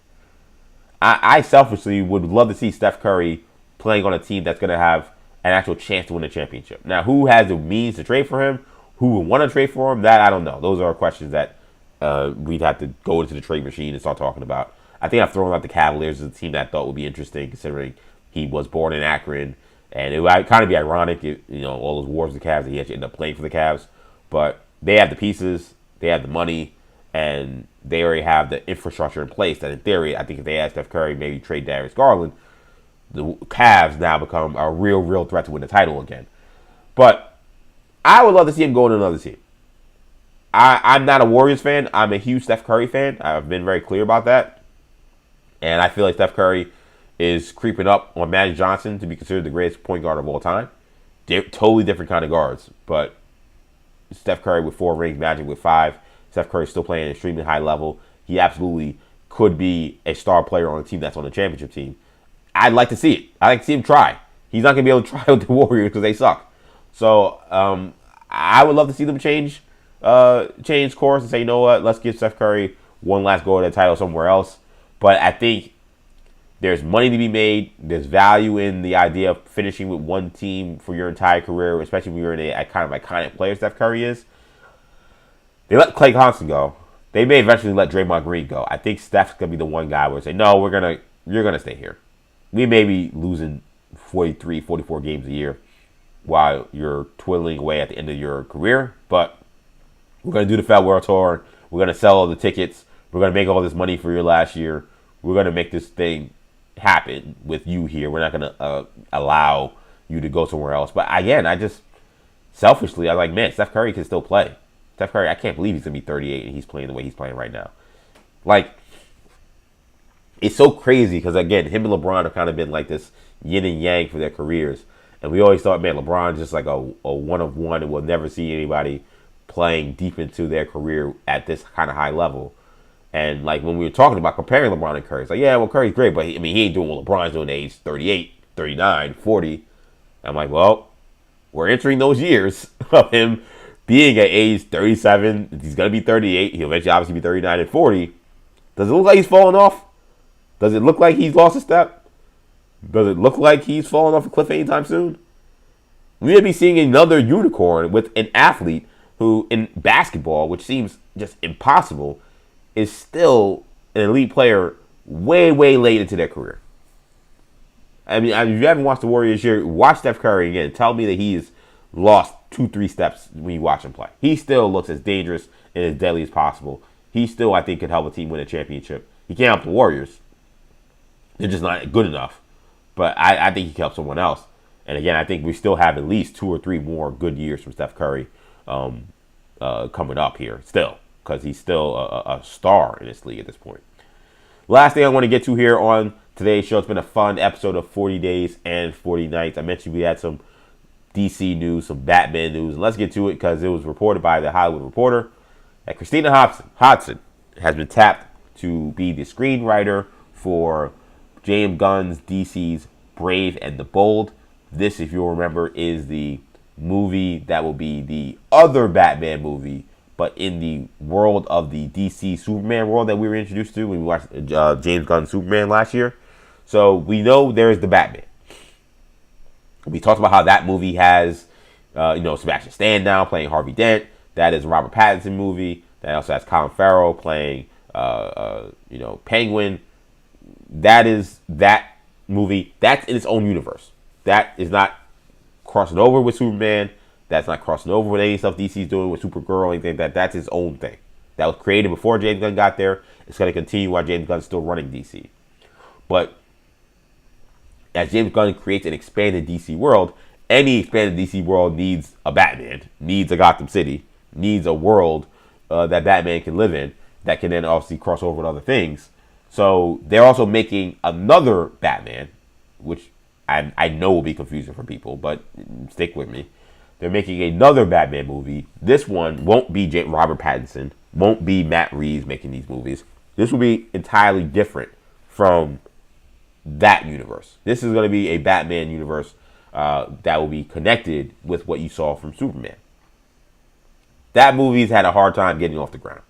I selfishly would love to see Steph Curry playing on a team that's going to have an actual chance to win a championship. Now, who has the means to trade for him? Who would want to trade for him? That I don't know. Those are questions that we'd have to go into the trade machine and start talking about. I think I've thrown out the Cavaliers as a team that I thought would be interesting, considering he was born in Akron. And it would kind of be ironic, all those wars with the Cavs, that he actually ended up playing for the Cavs. But they have the pieces, they have the money, and they already have the infrastructure in place that, in theory, I think if they asked Steph Curry, maybe trade Darius Garland, the Cavs now become a real threat to win the title again. But I would love to see him go to another team. I'm not a Warriors fan. I'm a huge Steph Curry fan. I've been very clear about that. And I feel like Steph Curry is creeping up on Magic Johnson to be considered the greatest point guard of all time. They're totally different kind of guards. But Steph Curry with 4 rings, Magic with 5. Steph Curry still playing at an extremely high level. He absolutely could be a star player on a team that's on the championship team. I'd like to see it. I'd like to see him try. He's not going to be able to try with the Warriors because they suck. So I would love to see them change course and say, you know what, let's give Steph Curry one last go at the title somewhere else. But I think there's money to be made. There's value in the idea of finishing with one team for your entire career, especially when you're in a kind of iconic player Steph Curry is. They let Klay Thompson go. They may eventually let Draymond Green go. I think Steph's going to be the one guy where they say, no, you're going to stay here. We may be losing 43, 44 games a year while you're twiddling away at the end of your career, but we're going to do the Fed World Tour. We're going to sell all the tickets. We're going to make all this money for your last year. We're going to make this thing happen with you here. We're not going to allow you to go somewhere else. But again, selfishly, I was like, man, Steph Curry can still play. Steph Curry, I can't believe he's going to be 38 and he's playing the way he's playing right now. Like, it's so crazy because, again, him and LeBron have kind of been like this yin and yang for their careers. And we always thought, man, LeBron's just like a one of one, and we'll never see anybody playing deep into their career at this kind of high level. And, like, when we were talking about comparing LeBron and Curry, it's like, yeah, well, Curry's great, but, he ain't doing what LeBron's doing at age 38, 39, 40. I'm like, well, we're entering those years of him being at age 37. He's going to be 38. He'll eventually obviously be 39 and 40. Does it look like he's falling off? Does it look like he's lost a step? Does it look like he's falling off a cliff anytime soon? We may be seeing another unicorn with an athlete who, in basketball, which seems just impossible, is still an elite player way late into their career. I mean, if you haven't watched the Warriors here, watch Steph Curry again. Tell me that he's lost 2-3 steps when you watch him play. He still looks as dangerous and as deadly as possible. He still, I think, could help a team win a championship. He can't help the Warriors. They're just not good enough. But I think he can help someone else. And again, I think we still have at least 2 or 3 more good years from Steph Curry coming up here still, because he's still a star in this league at this point. Last thing I want to get to here on today's show, it's been a fun episode of 40 Days and 40 Nights. I mentioned we had some DC news, some Batman news, and let's get to it because it was reported by the Hollywood Reporter that Christina Hodson has been tapped to be the screenwriter for James Gunn's DC's Brave and the Bold. This, if you'll remember, is the movie that will be the other Batman movie, but in the world of the DC Superman world that we were introduced to when we watched James Gunn's Superman last year. So we know there's the Batman. We talked about how that movie has, Sebastian Stan now playing Harvey Dent. That is a Robert Pattinson movie. That also has Colin Farrell playing, Penguin. That is that movie. That's in its own universe. That is not crossing over with Superman. That's not crossing over with any stuff DC's doing with Supergirl, anything like that. That's his own thing. That was created before James Gunn got there. It's going to continue while James Gunn's still running DC. But as James Gunn creates an expanded DC world, any expanded DC world needs a Batman, needs a Gotham City, needs a world that Batman can live in that can then obviously cross over with other things. So they're also making another Batman, which I know will be confusing for people, but stick with me. They're making another Batman movie. This one won't be Robert Pattinson, won't be Matt Reeves making these movies. This will be entirely different from that universe. This is going to be a Batman universe that will be connected with what you saw from Superman. That movie's had a hard time getting off the ground.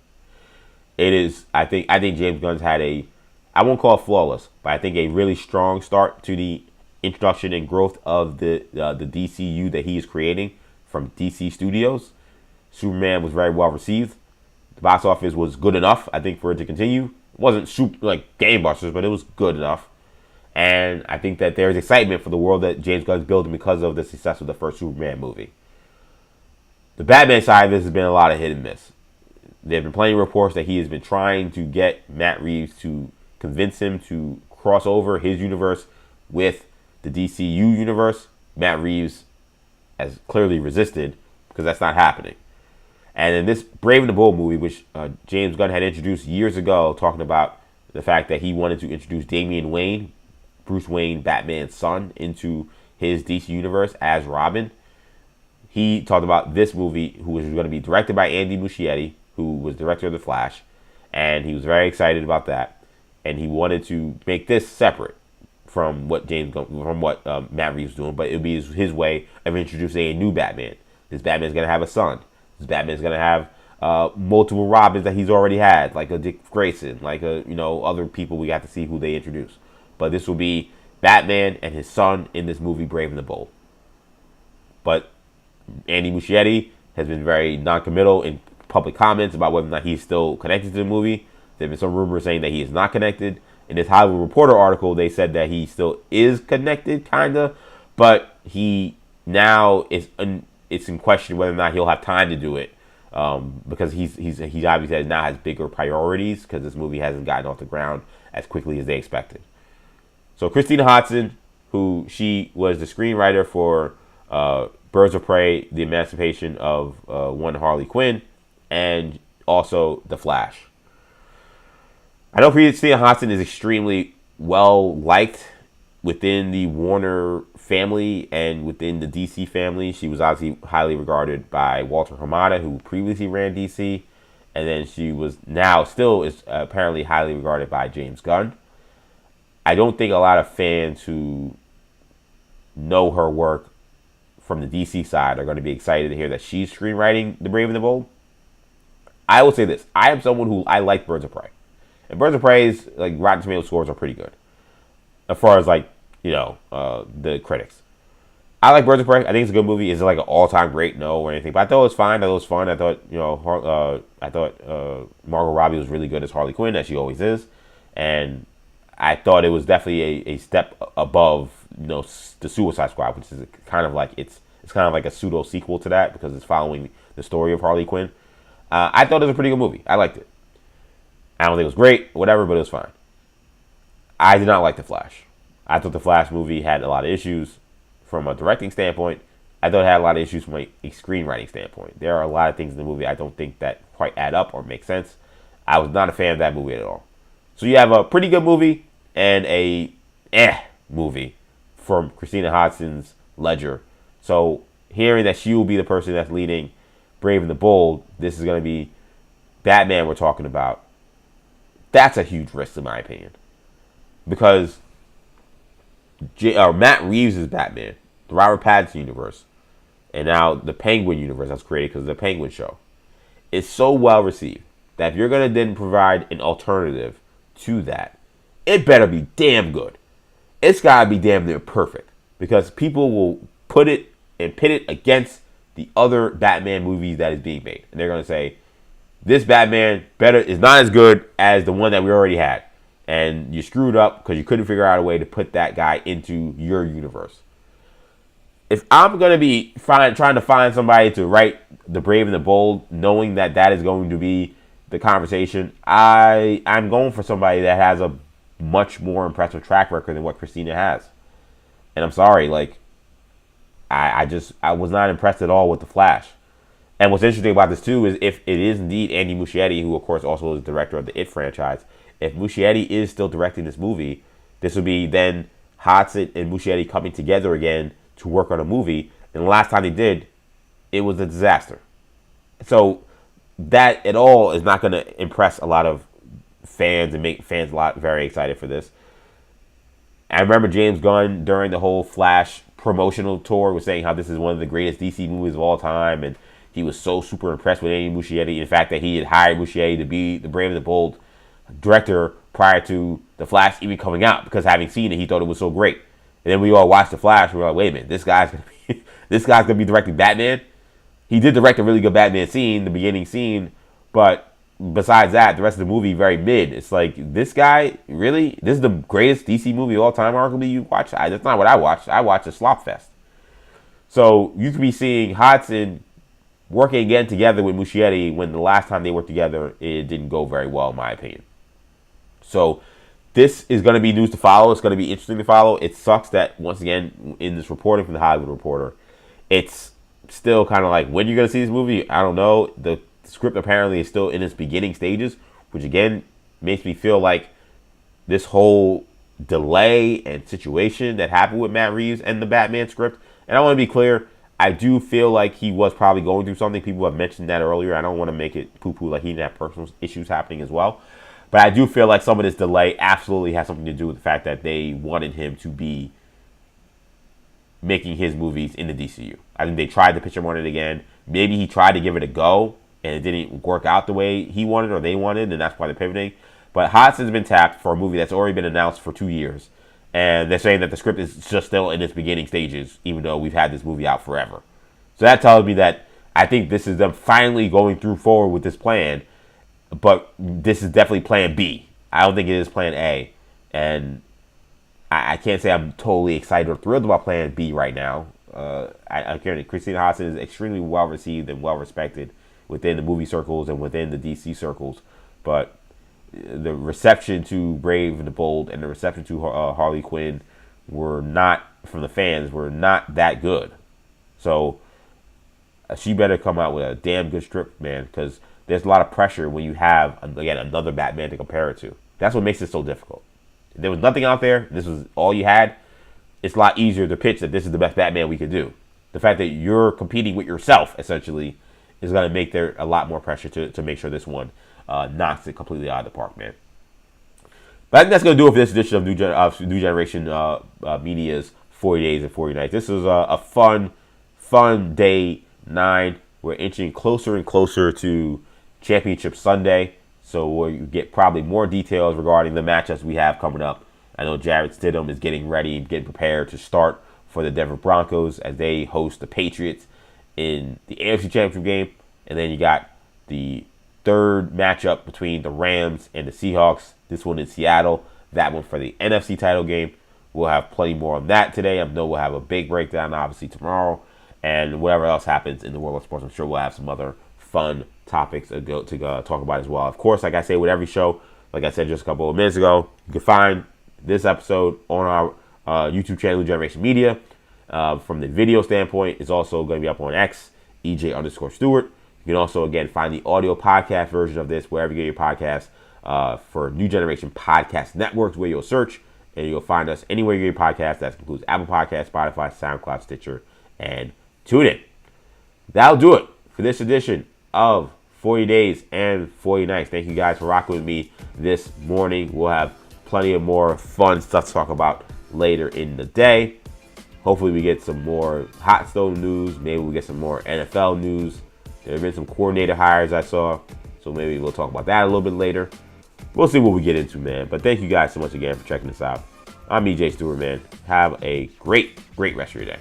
It is, I think James Gunn's had I won't call it flawless, but I think a really strong start to the introduction and growth of the DCU that he is creating from DC Studios. Superman was very well received. The box office was good enough, I think, for it to continue. It wasn't super like gangbusters, but it was good enough. And I think that there's excitement for the world that James Gunn's building because of the success of the first Superman movie. The Batman side of this has been a lot of hit and miss. There have been plenty of reports that he has been trying to get Matt Reeves to convince him to cross over his universe with the DCU universe. Matt Reeves has clearly resisted because that's not happening. And in this Brave and the Bold movie, which James Gunn had introduced years ago, talking about the fact that he wanted to introduce Damian Wayne, Bruce Wayne, Batman's son, into his DC universe as Robin. He talked about this movie, who was going to be directed by Andy Muschietti, who was director of The Flash, and he was very excited about that. And he wanted to make this separate from what Matt Reeves was doing, but it would be his way of introducing a new Batman. This Batman's going to have a son. This Batman's going to have multiple Robins that he's already had, like a Dick Grayson, like other people we got to see who they introduce. But this will be Batman and his son in this movie, Brave and the Bold. But Andy Muschietti has been very non-committal in public comments about whether or not he's still connected to the movie. There have been some rumors saying that he is not connected. In this Hollywood Reporter article, they said that he still is connected, kind of, but he now it's in question whether or not he'll have time to do it, because he's obviously now has bigger priorities because this movie hasn't gotten off the ground as quickly as they expected. So Christina Hodson, who she was the screenwriter for Birds of Prey, The Emancipation of one Harley Quinn, and also The Flash. I know Christina Hodson is extremely well liked within the Warner family and within the DC family. She was obviously highly regarded by Walter Hamada, who previously ran DC, and then she was now still is apparently highly regarded by James Gunn. I don't think a lot of fans who know her work from the DC side are going to be excited to hear that she's screenwriting The Brave and the Bold. I will say this. I am someone who I like Birds of Prey. And Birds of Prey's Rotten Tomato scores are pretty good. As far as the critics. I like Birds of Prey. I think it's a good movie. Is it like an all-time great? No, or anything. But I thought it was fine. I thought it was fun. I thought Margot Robbie was really good as Harley Quinn, as she always is. And I thought it was definitely a step above, the Suicide Squad, which is kind of like it's kind of like a pseudo sequel to that because it's following the story of Harley Quinn. I thought it was a pretty good movie. I liked it. I don't think it was great, whatever, but it was fine. I did not like The Flash. I thought The Flash movie had a lot of issues from a directing standpoint. I thought it had a lot of issues from a screenwriting standpoint. There are a lot of things in the movie I don't think that quite add up or make sense. I was not a fan of that movie at all. So you have a pretty good movie and a movie from Christina Hodgson's ledger. So hearing that she will be the person that's leading Brave and the Bold, this is going to be Batman we're talking about. That's a huge risk in my opinion. Because Matt Reeves is Batman, the Robert Pattinson universe, and now the Penguin universe that's created because of the Penguin show. It's so well received that if you're going to then provide an alternative to that, it better be damn good. It's got to be damn near perfect because people will put it and pit it against the other Batman movies that is being made. And they're going to say, this Batman is not as good as the one that we already had. And you screwed up because you couldn't figure out a way to put that guy into your universe. If I'm going to be trying to find somebody to write The Brave and the Bold, knowing that that is going to be the conversation, I'm going for somebody that has a much more impressive track record than what Christina has. And I'm sorry, like, I was not impressed at all with The Flash. And what's interesting about this, too, is if it is indeed Andy Muschietti, who, of course, also is the director of the It franchise, if Muschietti is still directing this movie, this would be then Hodgson and Muschietti coming together again to work on a movie. And the last time they did, it was a disaster. So that at all is not going to impress a lot of fans and make fans very excited for this. I remember James Gunn during the whole Flash promotional tour was saying how this is one of the greatest DC movies of all time, and he was so super impressed with Andy Muschietti. In fact, that he had hired Muschietti to be the Brave and the Bold director prior to The Flash even coming out, because having seen it, he thought it was so great. And then we all watched The Flash, and we were like, wait a minute, this guy's gonna be directing Batman? He did direct a really good Batman scene, the beginning scene, but besides that, the rest of the movie very mid. It's like, this guy, really? This is the greatest DC movie of all time, arguably, you watch? That's not what I watched. I watched a slop fest. So you could be seeing Hodgson working again together with Muschietti when the last time they worked together, it didn't go very well, in my opinion. So this is going to be news to follow. It's going to be interesting to follow. It sucks that, once again, in this reporting from the Hollywood Reporter, it's still kind of like, when you're going to see this movie, I don't know. The script apparently is still in its beginning stages, which again makes me feel like this whole delay and situation that happened with Matt Reeves and the Batman script. And I want to be clear, I do feel like he was probably going through something. People have mentioned that earlier. I don't want to make it poo-poo like he didn't have personal issues happening as well. But I do feel like some of this delay absolutely has something to do with the fact that they wanted him to be making his movies in the DCU. I think they tried to pitch him on it again. Maybe he tried to give it a go, and it didn't work out the way he wanted or they wanted, and that's why they're pivoting. But Hodgson's been tapped for a movie that's already been announced for 2 years. And they're saying that the script is just still in its beginning stages, even though we've had this movie out forever. So that tells me that I think this is them finally going forward with this plan. But this is definitely plan B. I don't think it is plan A. And I can't say I'm totally excited or thrilled about plan B right now. Christina Hodgson is extremely well received and well respected within the movie circles and within the DC circles. But the reception to Brave and the Bold and the reception to Harley Quinn were not, from the fans, were not that good. So she better come out with a damn good script, man, because there's a lot of pressure when you have, again, another Batman to compare it to. That's what makes it so difficult. If there was nothing out there, this was all you had, it's a lot easier to pitch that this is the best Batman we could do. The fact that you're competing with yourself, essentially, is going to make there a lot more pressure to make sure this one knocks it completely out of the park, man. But I think that's going to do it for this edition of New Generation Media's 40 Days and 40 Nights. This is a fun day 9. We're inching closer and closer to Championship Sunday, so we'll get probably more details regarding the matchups we have coming up. I know Jarrett Stidham is getting ready and getting prepared to start for the Denver Broncos as they host the Patriots in the AFC Championship game. And then you got the third matchup between the Rams and the Seahawks. This one in Seattle. That one for the NFC title game. We'll have plenty more on that today. I know we'll have a big breakdown, obviously, tomorrow. And whatever else happens in the world of sports, I'm sure we'll have some other fun topics to talk about as well. Of course, like I say with every show, like I said just a couple of minutes ago, you can find this episode on our YouTube channel, New Generation Media. From the video standpoint, it's also going to be up on X, EJ_Stewart. You can also, again, find the audio podcast version of this wherever you get your podcasts for New Generation Podcast Networks, where you'll search, and you'll find us anywhere you get your podcasts. That includes Apple Podcasts, Spotify, SoundCloud, Stitcher, and TuneIn. That'll do it for this edition of 40 Days and 40 Nights. Thank you guys for rocking with me this morning. We'll have plenty of more fun stuff to talk about later in the day. Hopefully we get some more hot stove news. Maybe we get some more NFL news. There have been some coordinator hires I saw, so maybe we'll talk about that a little bit later. We'll see what we get into, man. But thank you guys so much again for checking this out. I'm EJ Stewart, man. Have a great rest of your day.